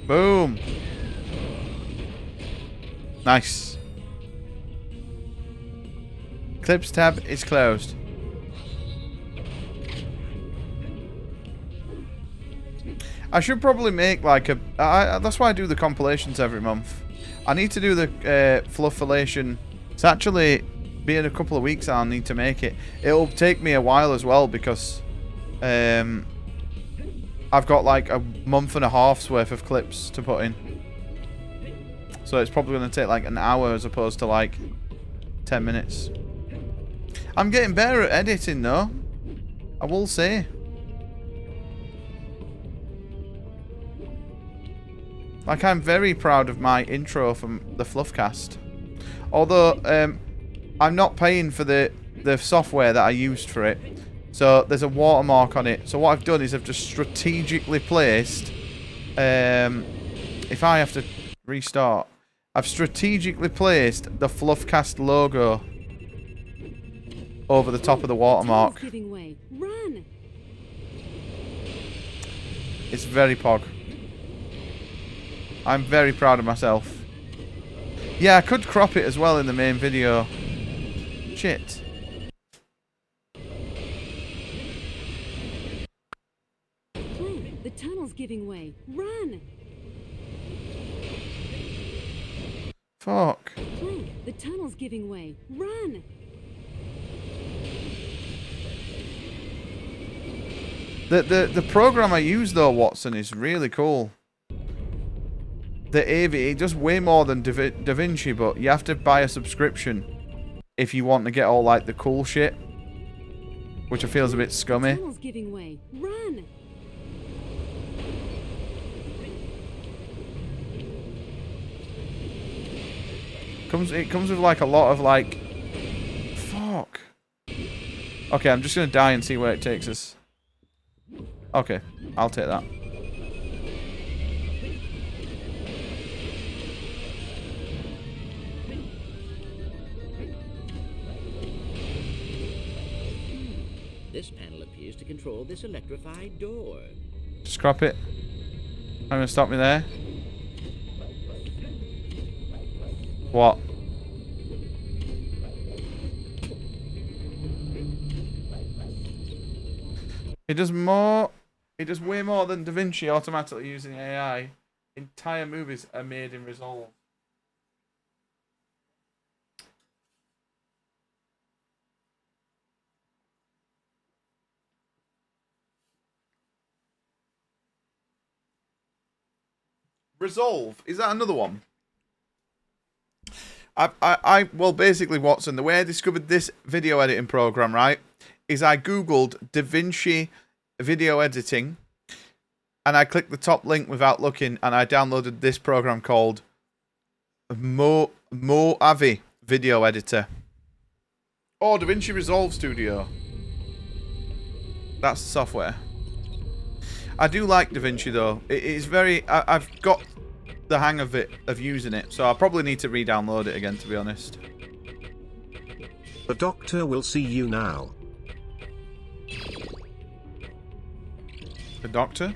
Boom. Nice. Clips tab is closed. I should probably make like a... that's why I do the compilations every month. I need to do the Fluffilation. It's actually... be in a couple of weeks. I'll need to make it. It'll take me a while as well because I've got like a month and a half's worth of clips to put in. So it's probably going to take like an hour as opposed to like 10 minutes. I'm getting better at editing though, I will say. Like, I'm very proud of my intro from the Fluffcast. Although I'm not paying for the software that I used for it. So there's a watermark on it. So what I've done is I've just strategically placed... if I have to restart... I've strategically placed the Fluffcast logo over the top of the watermark. Run. It's very pog. I'm very proud of myself. Yeah, I could crop it as well in the main video. Shit. Clank, the tunnel's giving way. Run. Fuck. Clank, the tunnel's giving way. Run. The program I use though, Watson, is really cool. The AV, it does way more than DaVinci, but you have to buy a subscription if you want to get all like the cool shit, which I feel is a bit scummy. Giving way. Run. It comes with like a lot of like... Fuck. Okay, I'm just going to die and see where it takes us. Okay, I'll take that. This panel appears to control this electrified door. Scrap it. I'm going to stop me there. What? It does more. It does way more than DaVinci automatically using AI. Entire movies are made in Resolve. Resolve, is that another one? Well, basically, Watson, the way I discovered this video editing program, right, is I googled DaVinci video editing, and I clicked the top link without looking, and I downloaded this program called Mojave Video Editor. Oh, DaVinci Resolve Studio. That's the software. I do like DaVinci though. It is very. I've got the hang of it, of using it, so I probably need to re-download it again, to be honest. The doctor will see you now. The doctor?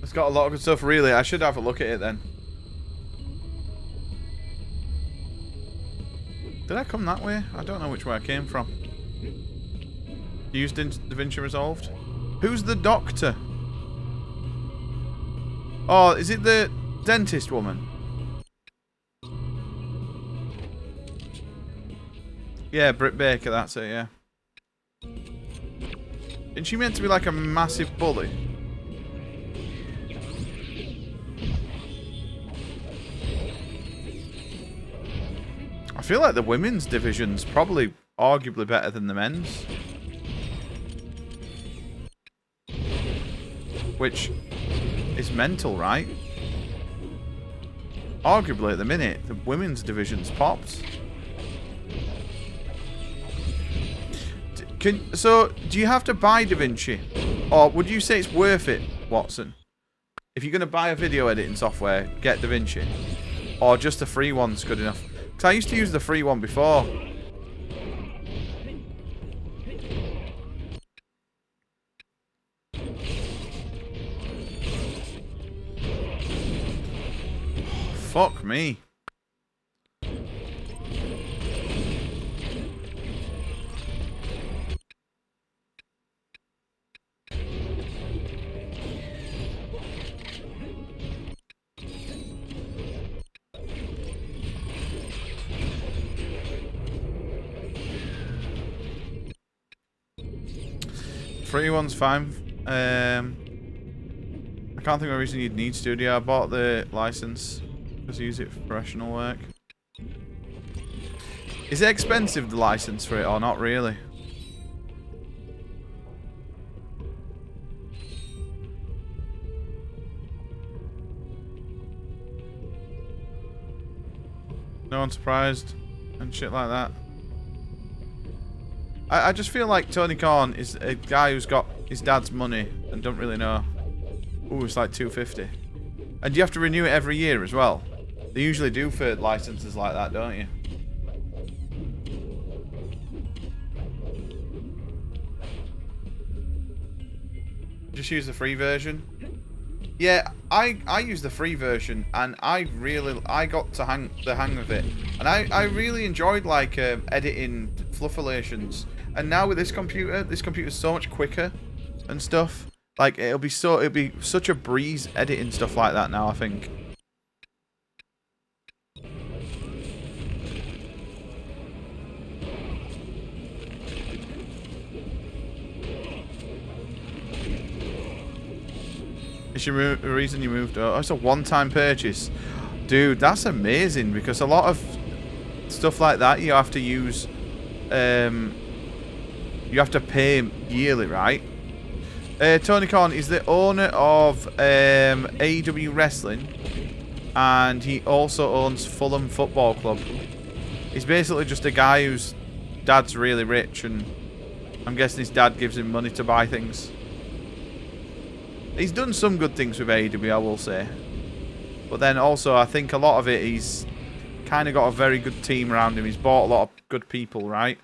It's got a lot of good stuff, really. I should have a look at it then. Did I come that way? I don't know which way I came from. You used DaVinci Resolved? Who's the doctor? Oh, is it the dentist woman? Yeah, Britt Baker, that's it, yeah. Isn't she meant to be like a massive bully? I feel like the women's division's probably arguably better than the men's. Which is mental, right? Arguably at the minute, the women's division's popped. So, do you have to buy DaVinci? Or would you say it's worth it, Watson? If you're going to buy a video editing software, get DaVinci. Or just the free one's good enough? Because I used to use the free one before. Fuck me. Free one's fine. I can't think of a reason you'd need Studio. I bought the license because I use it for professional work. Is it expensive, the license for it, or not really? No one's surprised and shit like that. I just feel like Tony Khan is a guy who's got his dad's money and don't really know. Ooh, it's like $250. And you have to renew it every year as well. They usually do for licenses like that, don't you? Just use the free version. Yeah, I use the free version, and I got to the hang of it, and I really enjoyed like editing fluffilations. And now with this computer's so much quicker and stuff. Like it'll be such a breeze editing stuff like that now, I think. Is your reason you moved? Oh, it's a one-time purchase. Dude, that's amazing, because a lot of stuff like that you have to use you have to pay yearly, right? Tony Khan is the owner of AEW Wrestling, and he also owns Fulham Football Club. He's basically just a guy who's dad's really rich, and I'm guessing his dad gives him money to buy things. He's done some good things with AEW, I will say. But then also, I think a lot of it, he's kind of got a very good team around him. He's bought a lot of good people, right?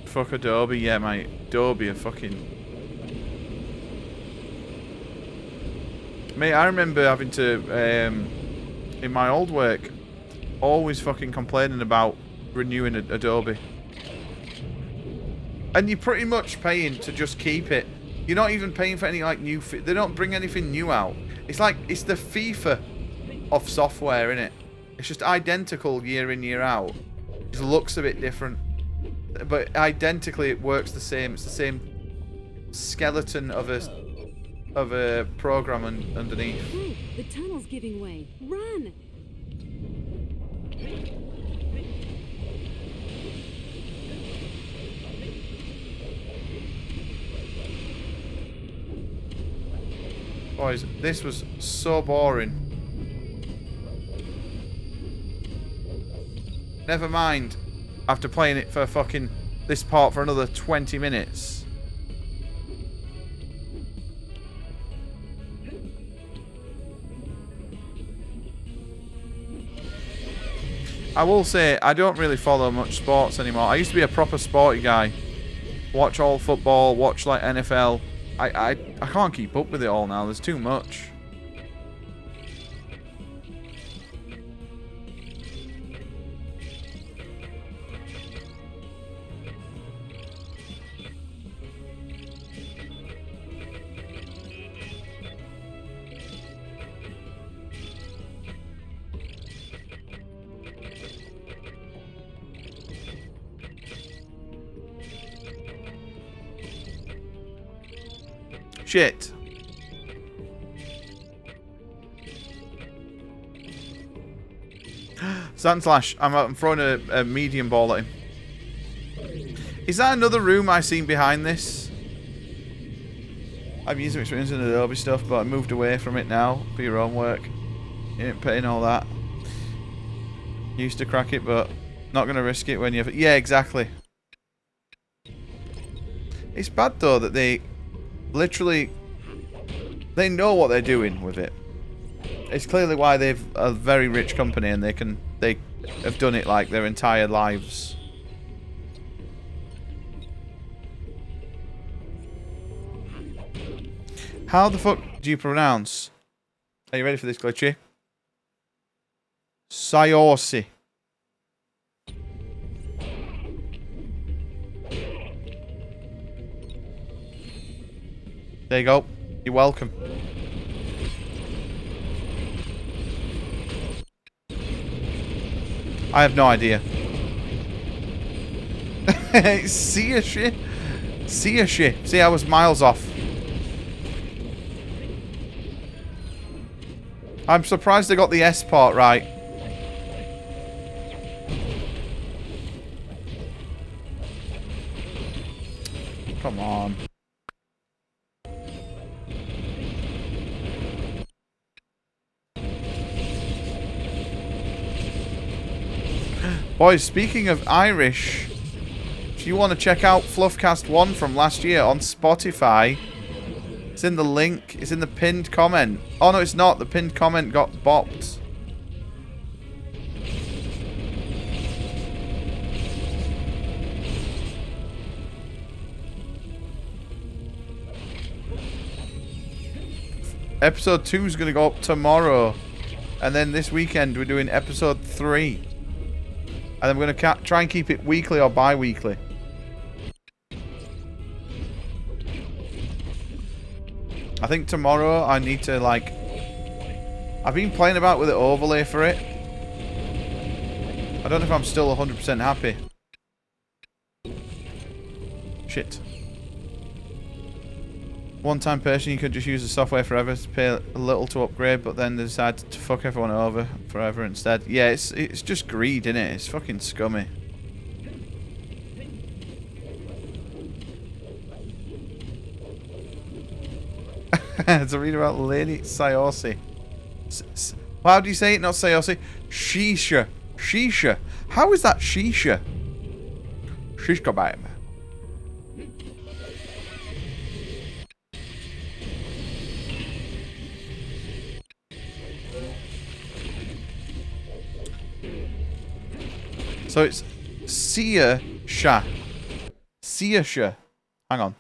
Fuck Adobe, yeah, mate. Adobe are fucking... Mate, I remember having to, in my old work, always fucking complaining about renewing Adobe. And you're pretty much paying to just keep it. You're not even paying for any, like, new... They don't bring anything new out. It's like, it's the FIFA of software, innit? It's just identical year in, year out. It just looks a bit different. But identically, it works the same. It's the same skeleton of a program underneath. Hey, the tunnel's giving way. Run! Boys, this was so boring. Never mind, after playing it for fucking this part for another 20 minutes. I will say, I don't really follow much sports anymore. I used to be a proper sporty guy. Watch all football, watch like NFL. I can't keep up with it all now. There's too much. Shit. Sandslash, I'm throwing a medium ball at him. Is that another room I seen behind this? I've used some experience in Adobe stuff, but I moved away from it now for your own work. You ain't paying all that. Used to crack it, but not going to risk it when you have... Yeah, exactly. It's bad, though, that they literally... They know what they're doing with it. It's clearly why they've a very rich company and they have done it like their entire lives. How the fuck do you pronounce? Are you ready for this, Glitchy? Sayorsi. There you go. You're welcome. I have no idea. See a shit. See a shit. See, I was miles off. I'm surprised they got the S part right. Come on. Boys, speaking of Irish, if you want to check out Fluffcast 1 from last year on Spotify, it's in the link, it's in the pinned comment. Oh no, it's not. The pinned comment got bopped. Episode 2 is going to go up tomorrow. And then this weekend we're doing episode 3. And then we're going to try and keep it weekly or bi-weekly. I think tomorrow I need to, like... I've been playing about with the overlay for it. I don't know if I'm still 100% happy. Shit. One-time person, you could just use the software forever to pay a little to upgrade, but then they decide to fuck everyone over forever instead. Yeah, it's just greed, innit? It's fucking scummy. to read about Lady Sayosi. How do you say it? Not Sayosi. Shisha. Shisha. How is that Shisha? Shish kebab. So it's Sia Sha. Sia Sha. Hang on.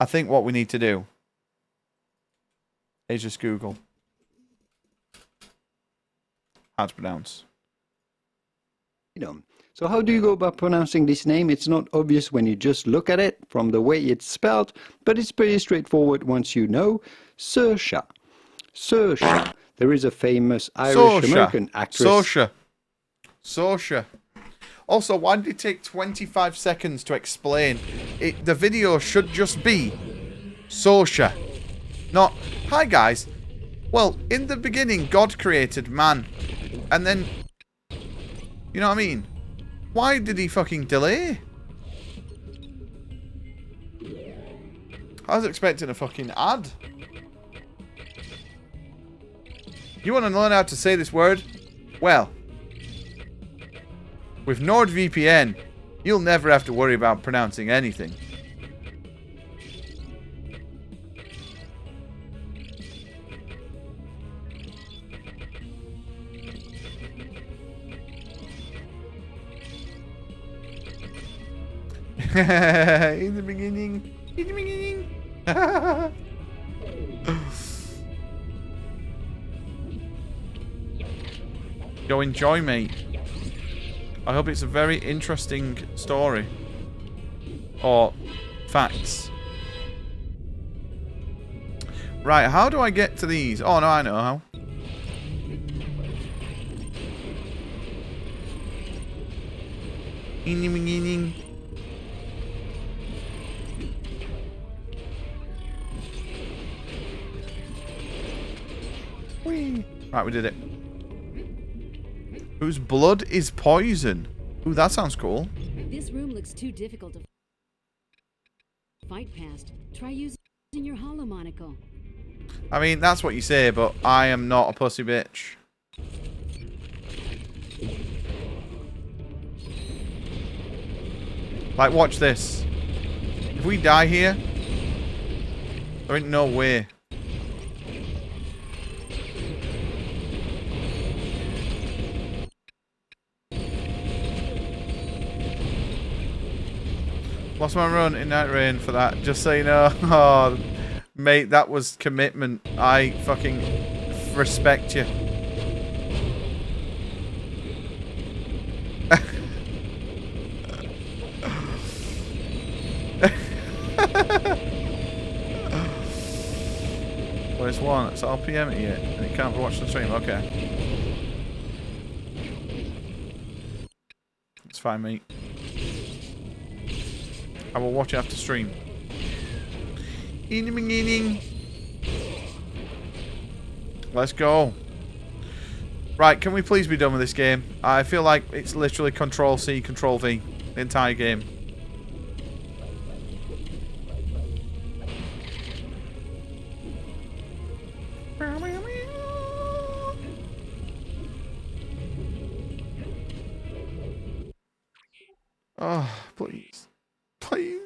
I think what we need to do is just Google how to pronounce. So how do you go about pronouncing this name? It's not obvious when you just look at it from the way it's spelled, but it's pretty straightforward once you know. Saoirse. Saoirse. There is a famous Irish-American actress. Saoirse. Saoirse. Also, why did it take 25 seconds to explain? The video should just be Saoirse. Not, hi guys. Well, in the beginning, God created man. And then, you know what I mean? Why did he fucking delay? I was expecting a fucking ad. You want to learn how to say this word? Well, with NordVPN, you'll never have to worry about pronouncing anything. In the beginning. In the beginning. Go enjoy, mate. I hope it's a very interesting story. Or facts. Right, how do I get to these? Oh, no, I know how. In the beginning. Whee. Right, we did it. Whose blood is poison? Ooh, that sounds cool. This room looks too difficult to fight past. Try using your hollow monocle. I mean, that's what you say, but I am not a pussy bitch. Like, watch this. If we die here, there ain't no way. Lost my run in Night Rain for that, just so you know. Oh, mate, that was commitment. I fucking respect you. Where's one? It's RPM it yet, and it can't watch the stream. Okay. It's fine, mate. I will watch it after stream. In the beginning. Let's go. Right, can we please be done with this game? I feel like it's literally Control-C, Control-V. The entire game. Oh, please. Please.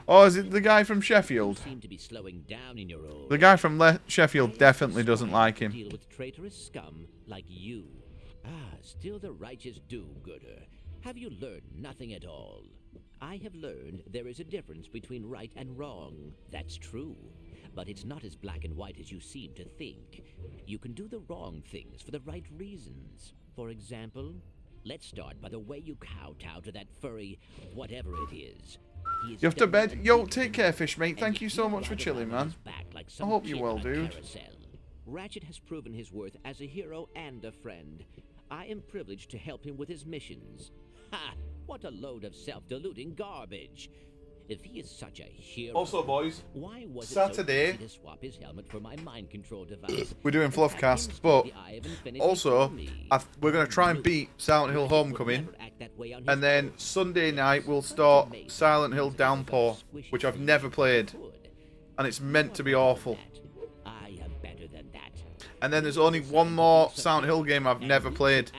Oh, is it the guy from Sheffield? Seem to be slowing down in your old The guy from Sheffield definitely doesn't like him. deal with traitorous scum like you. Ah, still the righteous do-gooder. Have you learned nothing at all? I have learned there is a difference between right and wrong. That's true. But it's not as black and white as you seem to think. You can do the wrong things for the right reasons. For example, let's start by the way you kowtow to that furry whatever it is. You have to bed. Yo, take care, fish mate. Thank you so much for chilling, man. I hope you're well, dude. Ratchet has proven his worth as a hero and a friend. I am privileged to help him with his missions. Ha! What a load of self-deluding garbage. If he is such a hero, Also, boys, why was Saturday, it so easy to swap his helmet for my mind control device? we're doing Fluffcast, but also, we're going to try and beat Silent Hill Homecoming, and then Sunday night we'll start Silent Hill Downpour, which I've never played, and it's meant to be awful. I am better than that. And then there's only one more Silent Hill game I've never played,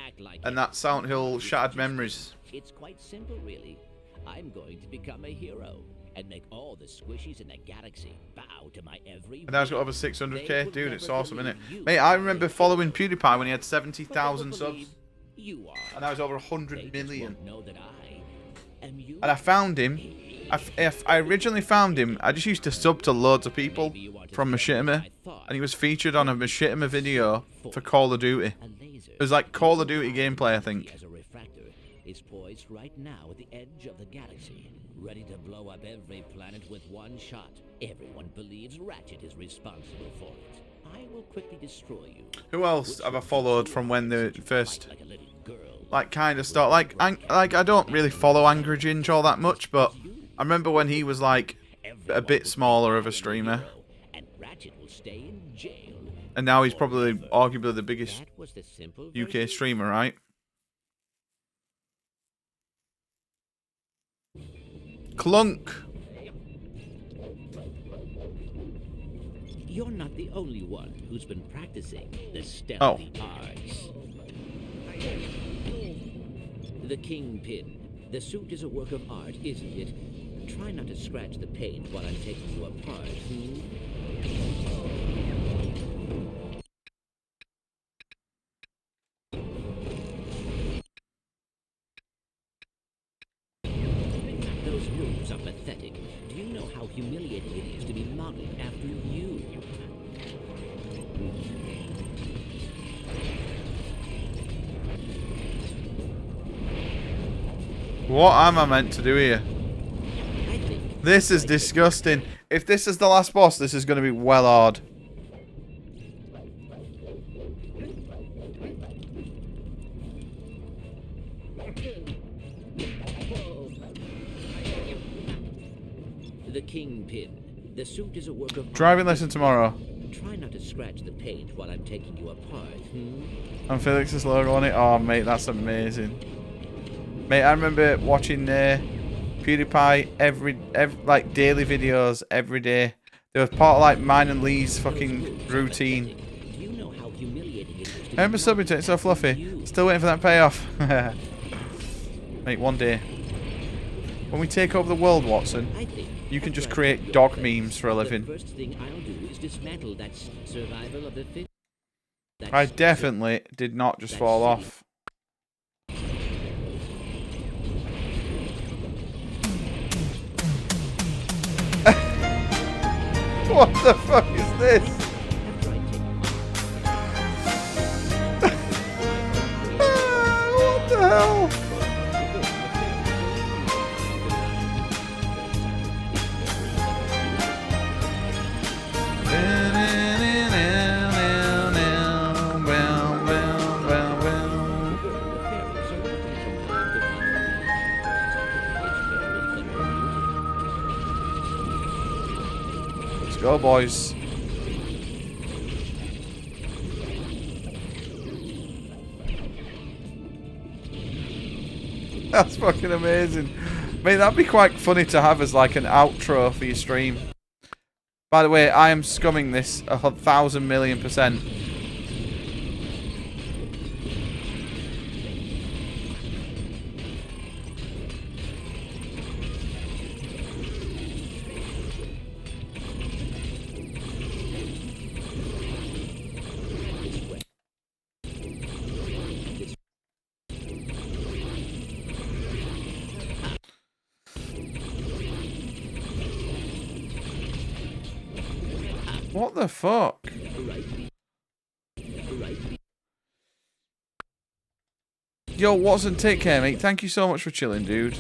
and that's Silent Hill Shattered Memories. It's quite simple, really. I'm going to become a hero and make all the squishies in the galaxy bow to my every. And now it's got over 600k, dude. It's awesome, isn't it? Mate, I remember following PewDiePie when he had 70,000 subs, and now he's over 100 million. And I found him. I originally found him. I just used to sub to loads of people from Machinima, and he was featured on a Machinima video for Call of Duty. It was like Call of Duty gameplay, I think. Is poised right now at the edge of the galaxy, ready to blow up every planet with one shot. Everyone believes Ratchet is responsible for it. I will quickly destroy you. Who else have I followed from when they first, like, kind of start? Like I don't really follow Angry Ginge all that much, but I remember when he was like a bit smaller of a streamer, and Ratchet will stay in jail. And now he's probably arguably the biggest UK streamer, right? Clank. You're not the only one who's been practicing the stealthy arts. The Kingpin. The suit is a work of art, isn't it? Try not to scratch the paint while I'm taking you apart, Those moves are pathetic. Do you know how humiliating it is to be modeled after you? What am I meant to do here? This is disgusting. If this is the last boss, this is going to be well hard. The Kingpin. The suit is a work of Driving lesson tomorrow. Try not to scratch the paint while I'm taking you apart. And Felix's logo on it. Oh, mate, that's amazing. Mate, I remember watching PewDiePie every like daily videos every day. They were part of like mine and Lee's fucking routine. Do you know how humiliating it is to I remember subbing to it. It's so fluffy. Still waiting for that payoff. Mate, one day when we take over the world, Watson, you can just create dog memes for a living. The first thing I'll do is dismantle that survival of the fit. I definitely did not just fall off. What the fuck is this? What the hell? Let's go, boys. That's fucking amazing. Mate, that'd be quite funny to have as like an outro for your stream. By the way, I am scumming this 1,000,000,000%. What the fuck? Yo, Watson, take care, mate. Thank you so much for chilling, dude.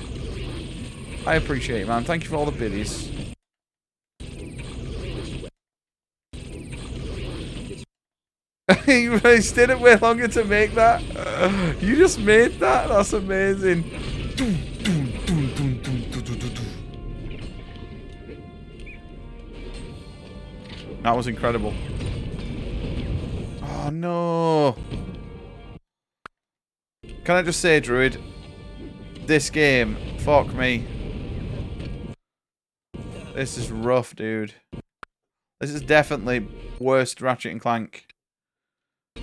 I appreciate it, man. Thank you for all the biddies. You really didn't wait longer to make that? You just made that? That's amazing. That was incredible. Oh, no. Can I just say, Druid, this game, fuck me. This is rough, dude. This is definitely worst Ratchet and Clank. Ow.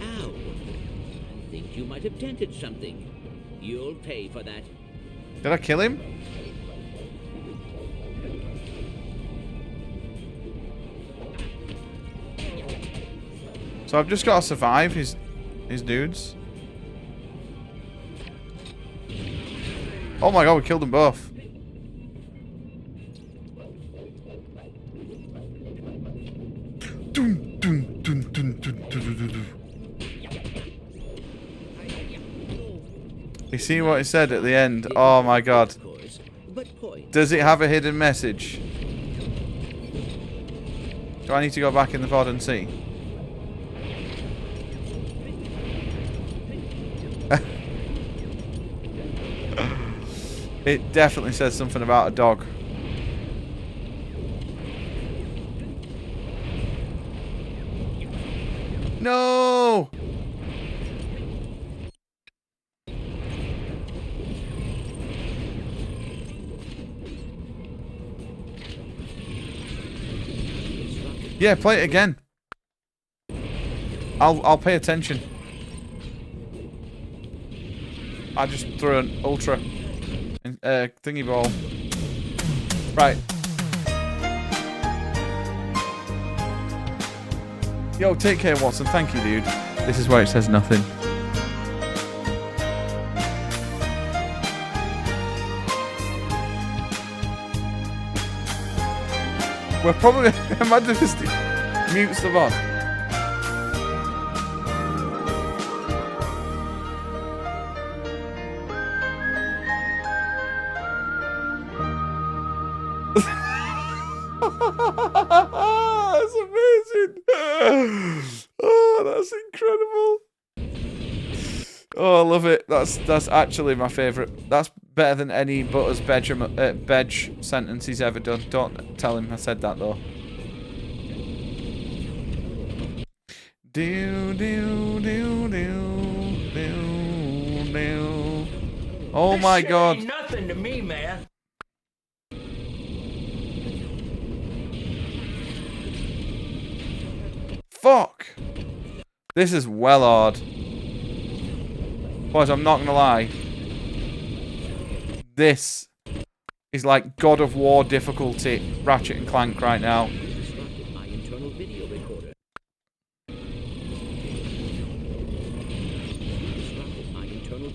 I think you might have dented something. You'll pay for that. Did I kill him? So I've just got to survive his dudes. Oh my god, we killed them both. Dun, dun, dun, dun, dun, dun, dun, dun. You see what it said at the end? Oh my god. Does it have a hidden message? Do I need to go back in the pod and see? It definitely says something about a dog. No! Yeah, play it again. I'll pay attention. I just threw an ultra thingy ball. Right. Yo, take care, Watson. Thank you, dude. This is where it says nothing. We're probably... Imagine if this mutes the VOD. That's amazing. Oh, that's incredible. Oh, I love it. That's actually my favourite. That's better than any Butters Bedge sentence he's ever done. Don't tell him I said that though. Do do do do do do. Oh my god. Ain't nothing to me, man. Fuck. This is well hard. Boys, I'm not gonna lie. This is like God of War difficulty Ratchet and Clank right now. My internal video recorder. My internal.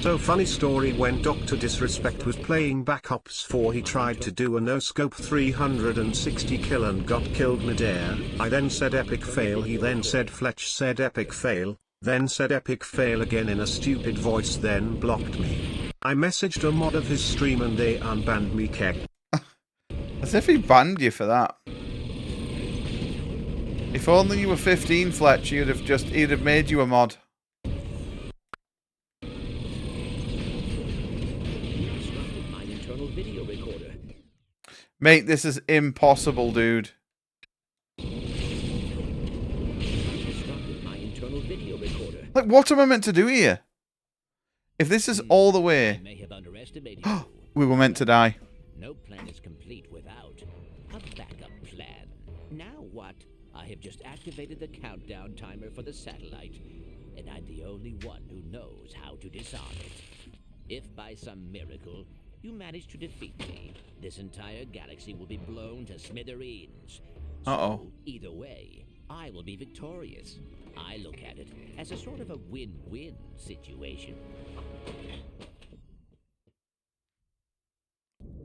So funny story, when Dr. Disrespect was playing Black Ops 4 he tried to do a no-scope 360 kill and got killed mid-air. I then said epic fail, he then said Fletch said epic fail, then said epic fail again in a stupid voice, then blocked me. I messaged a mod of his stream and they unbanned me. Keck. As if he banned you for that. If only you were 15, Fletch, he'd have made you a mod. Mate, this is impossible, dude. Like, what am I meant to do here? If this is all the way... we were meant to die. No plan is complete without a backup plan. Now what? I have just activated the countdown timer for the satellite, and I'm the only one who knows how to disarm it. If by some miracle you manage to defeat me, this entire galaxy will be blown to smithereens. Uh-oh. So, either way, I will be victorious. I look at it as a sort of a win-win situation.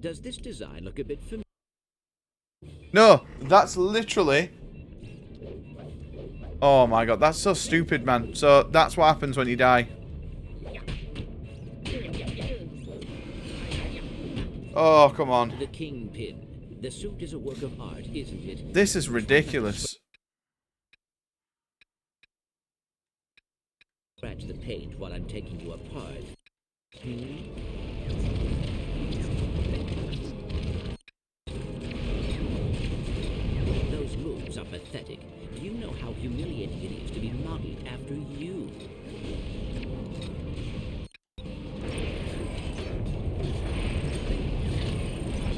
Does this design look a bit familiar? No, that's literally... Oh my god, that's so stupid, man. So, that's what happens when you die. Oh, come on. The Kingpin. The suit is a work of art, isn't it? This is ridiculous. Scratch the paint while I'm taking you apart. Those moves are pathetic. Do you know how humiliating it is to be modeled after you?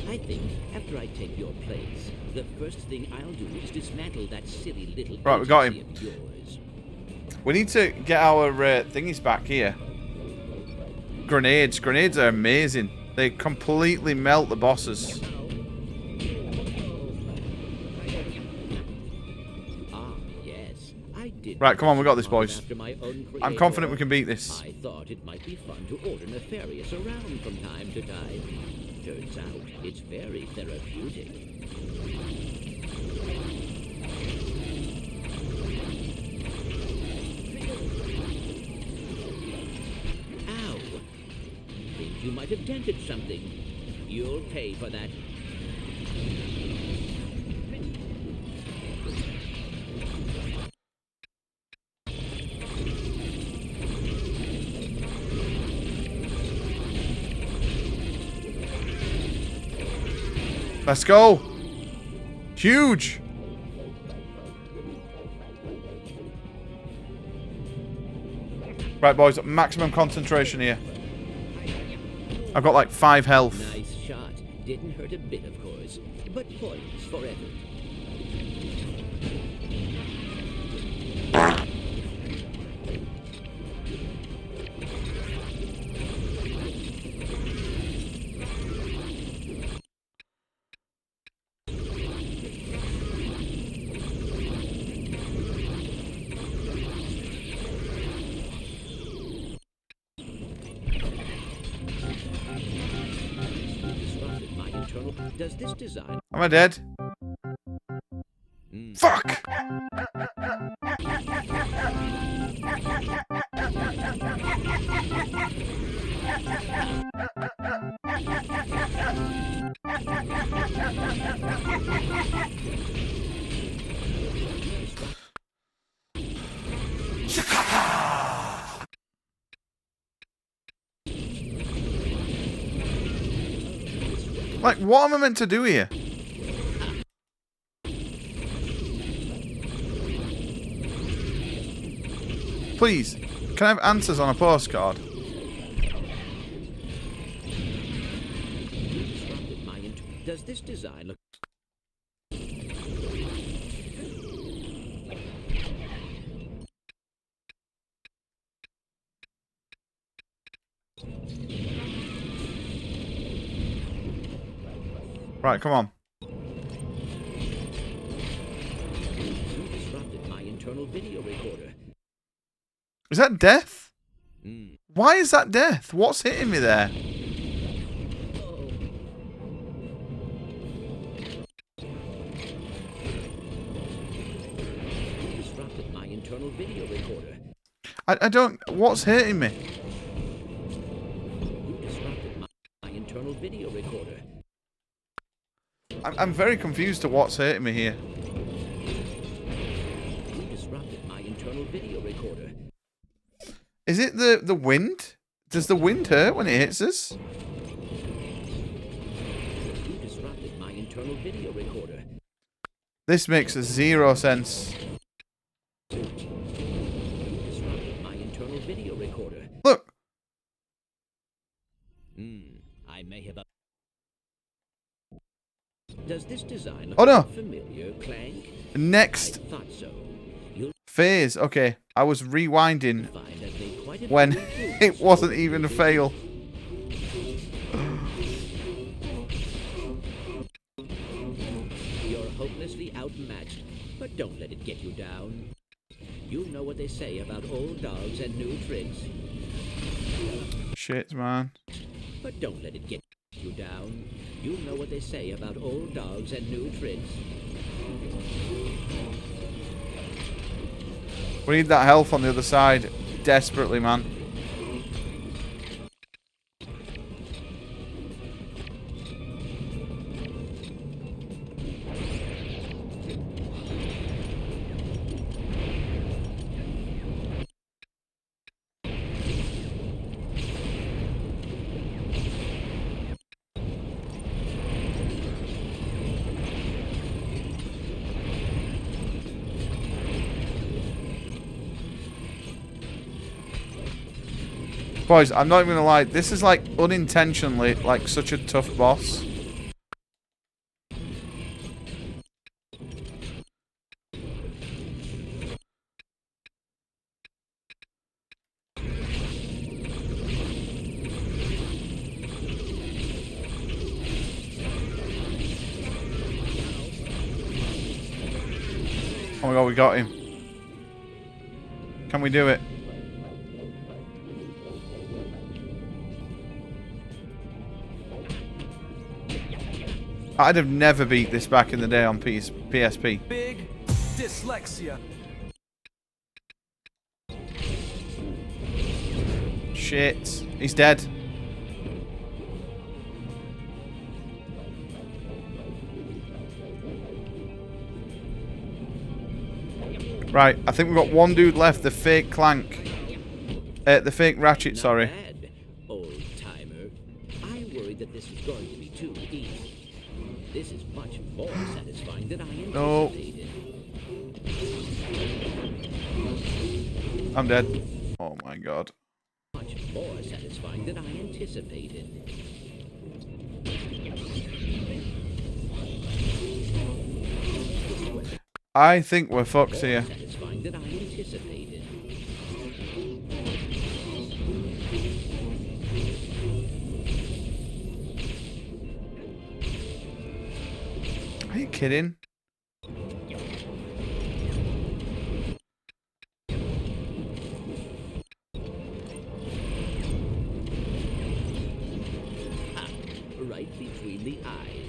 I think after I take your place, the first thing I'll do is dismantle that silly little Right, we got him. agency of yours. We need to get our thingies back here. Grenades. Grenades are amazing. They completely melt the bosses. Right, come on, we got this, boys. I'm confident we can beat this. I thought it might be fun to order Nefarious around from time to time. Turns out it's very therapeutic. Ow! Think you might have dented something. You'll pay for that. Let's go. Huge. Right, boys, maximum concentration here. I've got like 5 health. Nice shot. Didn't hurt a bit, of course, but points forever. Does this design... Am I dead? Fuck! Like, what am I meant to do here? Please, can I have answers on a postcard? Does this design look... Right, come on. You disrupted my internal video recorder. Is that death? Why is that death? What's hitting me there? You disrupted my internal video recorder. I don't... What's hitting me? You disrupted my internal video recorder. I'm very confused to what's hurting me here. You disrupted my internal video recorder. Is it the wind? Does the wind hurt when it hits us? You disrupted my internal video recorder. This makes 0 sense. You disrupted my internal video recorder. Look. I may have... Does this design look Oh, no. familiar, Clank? Next I thought so. phase. Okay, I was rewinding Find I've made quite a when few improvements it wasn't even a fail. You're hopelessly outmatched, but don't let it get you down. You know what they say about old dogs and new tricks. Shit, man. But don't let it get you down. You know what they say about old dogs and new tricks. We need that health on the other side desperately, man. Boys, I'm not even gonna lie. This is like unintentionally like such a tough boss. Oh my god, we got him. Can we do it? I'd have never beat this back in the day on PSP. Big dyslexia. Shit. He's dead. Right, I think we've got one dude left, the fake Clank. The fake Ratchet, sorry. Bad, old timer. I worried that this was going to be too easy. This is much more satisfying than I anticipated. No. I'm dead. Oh my god. Much more satisfying than I anticipated. I think we're fucked here. Satisfying than I anticipated. Are you kidding? Ah, right between the eyes.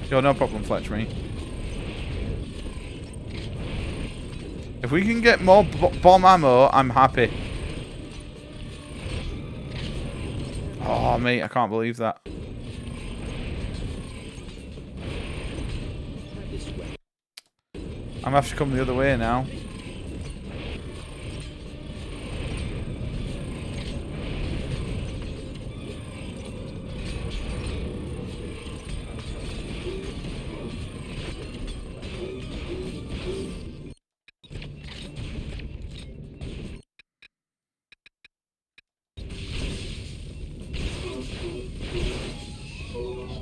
Yo, no problem, Fletch, mate. If we can get more bomb ammo, I'm happy. Oh, mate, I can't believe that. I'm gonna have to come the other way now.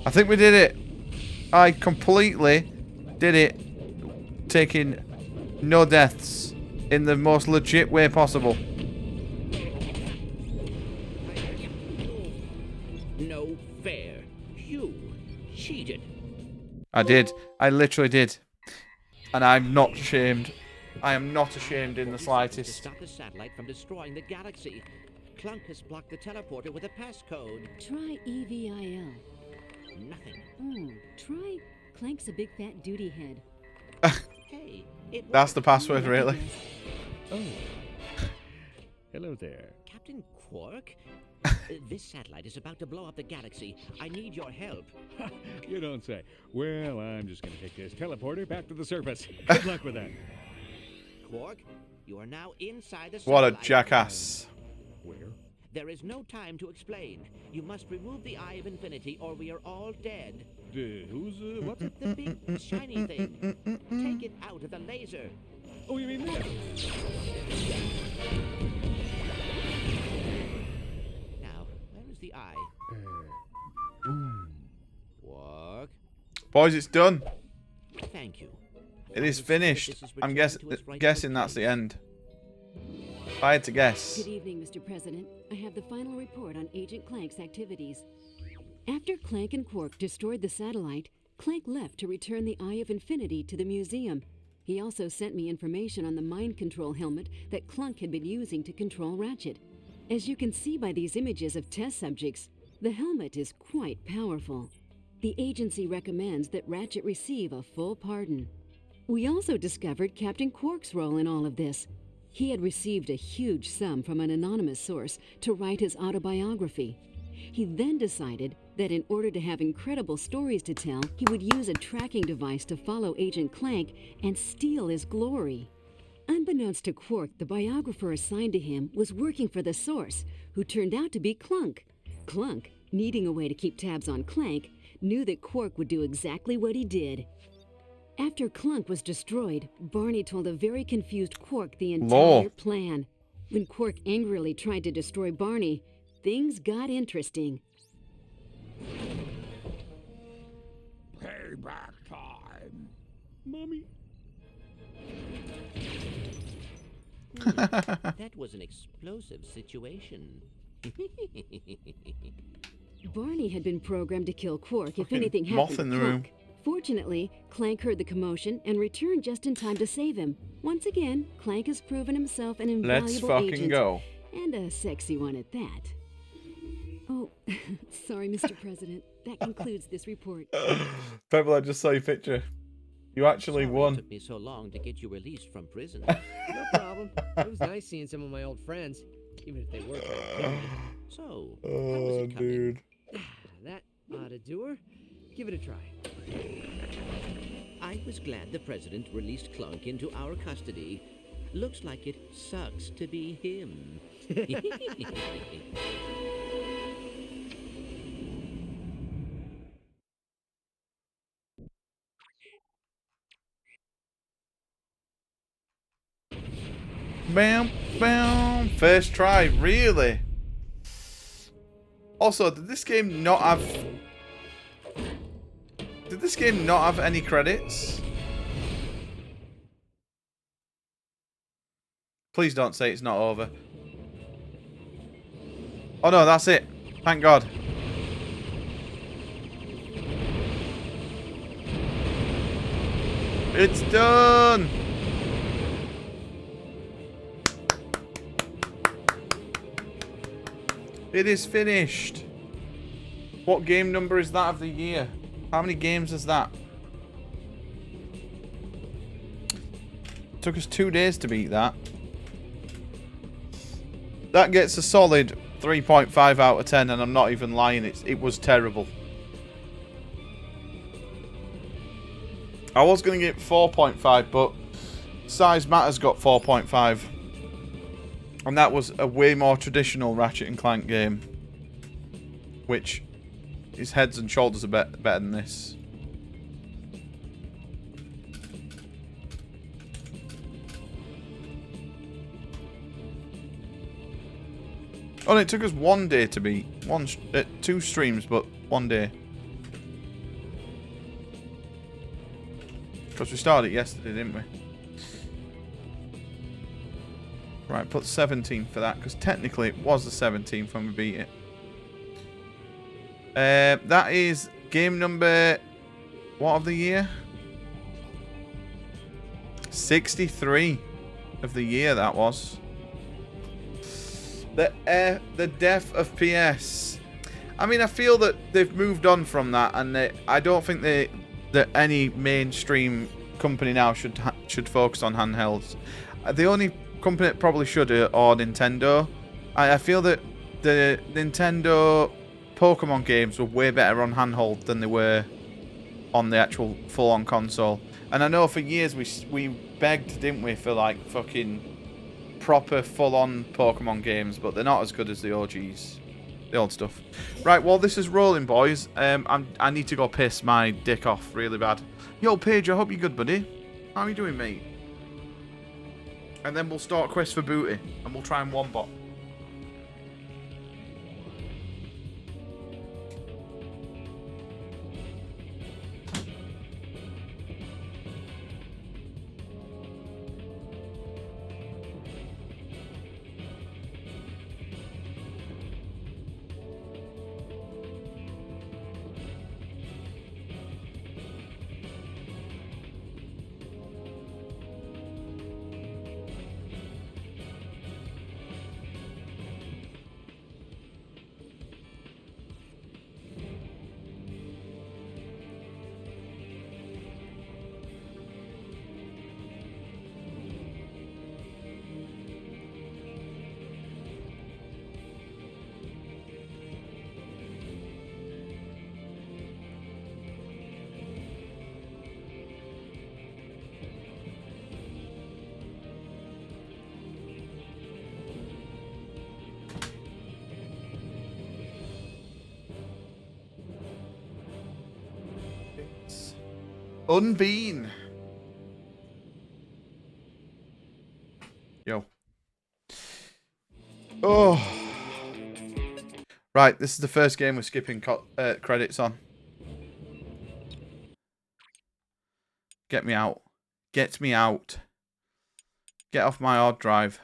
I think we did it. I completely did it. Taking no deaths in the most legit way possible. No fair. You cheated. I did. I literally did. And I'm not ashamed. I am not ashamed in the To slightest. stop the satellite from destroying the galaxy, Clank has blocked the teleporter with a passcode. Try EVIL. Nothing. Try Clank's a big fat duty head. Hey, it That's the worked. password, really. Oh. Hello there. Captain Quark? This satellite is about to blow up the galaxy. I need your help. You don't say. Well, I'm just going to take this teleporter back to the surface. Good luck with that. Quark, you are now inside the What a satellite. jackass. Where? There is no time to explain. You must remove the Eye of Infinity or we are all dead. Who's, what? The big, shiny thing. Take it out of the laser. Oh, you mean this? Now, where is the eye? Quark? Boys, it's done. Thank you. It is finished. I'm guessing that's the end. If I had to guess. Good evening, Mr. President. I have the final report on Agent Clank's activities. After Clank and Quark destroyed the satellite, Clank left to return the Eye of Infinity to the museum. He also sent me information on the mind control helmet that Clank had been using to control Ratchet. As you can see by these images of test subjects, the helmet is quite powerful. The agency recommends that Ratchet receive a full pardon. We also discovered Captain Quark's role in all of this. He had received a huge sum from an anonymous source to write his autobiography. He then decided that in order to have incredible stories to tell, he would use a tracking device to follow Agent Clank and steal his glory. Unbeknownst to Quark, the biographer assigned to him was working for the source, who turned out to be Clank. Clank, needing a way to keep tabs on Clank, knew that Quark would do exactly what he did. After Clunk was destroyed, Barney told a very confused Quark the Lol. entire plan. When Quark angrily tried to destroy Barney, things got interesting. Payback time. Mommy. That was an explosive situation. Barney had been programmed to kill Quark if Fucking anything moth happened in to the room. Clunk. Fortunately, Clank heard the commotion and returned just in time to save him. Once again, Clank has proven himself an Let's invaluable fucking agent. go. And a sexy one at that. Oh, sorry, Mr. President. That concludes this report. Pebble, I just saw your picture. You actually Sorry won. It took me so long to get you released from prison. No problem. It was nice seeing some of my old friends, even if they were kind of timid. So, how was Oh, it coming? dude. That ought to do her. Give it a try. I was glad the president released Clunk into our custody. Looks like it sucks to be him. Bam, bam. First try, really? Also, did this game not have... Did this game not have any credits? Please don't say it's not over. Oh no, that's it. Thank God. It's done! It is finished. What game number is that of the year? How many games is that? Took us 2 days to beat that. That gets a solid 3.5 out of 10, and I'm not even lying. It was terrible. I was going to give it 4.5, but Size Matters got 4.5. And that was a way more traditional Ratchet & Clank game. Which is heads and shoulders a bit better than this. Oh, and it took us 1 day to beat. 2 streams, but 1 day. Because we started it yesterday, didn't we? Right, put 17 for that, because technically it was the 17th when we beat it. That is game number... What of the year? 63 of the year, that was. The death of PS. I mean, I feel that they've moved on from that, and I don't think that any mainstream company now should focus on handhelds. The only company that probably should are Nintendo. I feel that the Nintendo Pokemon games were way better on handheld than they were on the actual full-on console. And I know for years we begged, didn't we, for like fucking proper full-on Pokemon games, but they're not as good as the OGs, the old stuff. Right, well, this is rolling, boys. I need to go piss my dick off really bad. Yo, Paige, I hope you're good, buddy. How are you doing, mate? And then we'll start Quest for Booty, and we'll try and one-bot. Unbean. Yo. Oh. Right, this is the first game we're skipping credits on. Get me out. Get me out. Get off my hard drive.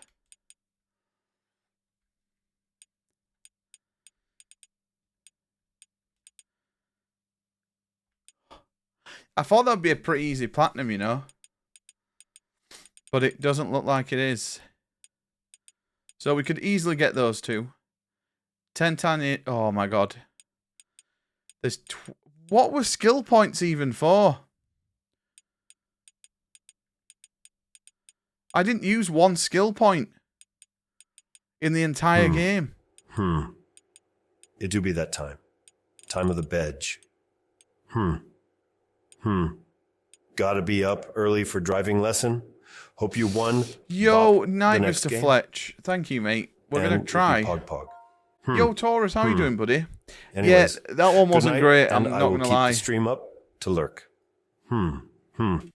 I thought that'd be a pretty easy platinum, you know. But it doesn't look like it is. So we could easily get those two. 10 tiny... Oh my god. There's... What were skill points even for? I didn't use one skill point in the entire game. It do be that time. Time of the bedge. Gotta be up early for driving lesson. Hope you won. Yo, Bop night, the next Mr. game. Fletch. Thank you, mate. We're And going to try. Pog Pog. Yo, Taurus, how you doing, buddy? Anyways, yeah, that one good wasn't night, great. and I'm I not will going to keep lie. the stream up to lurk.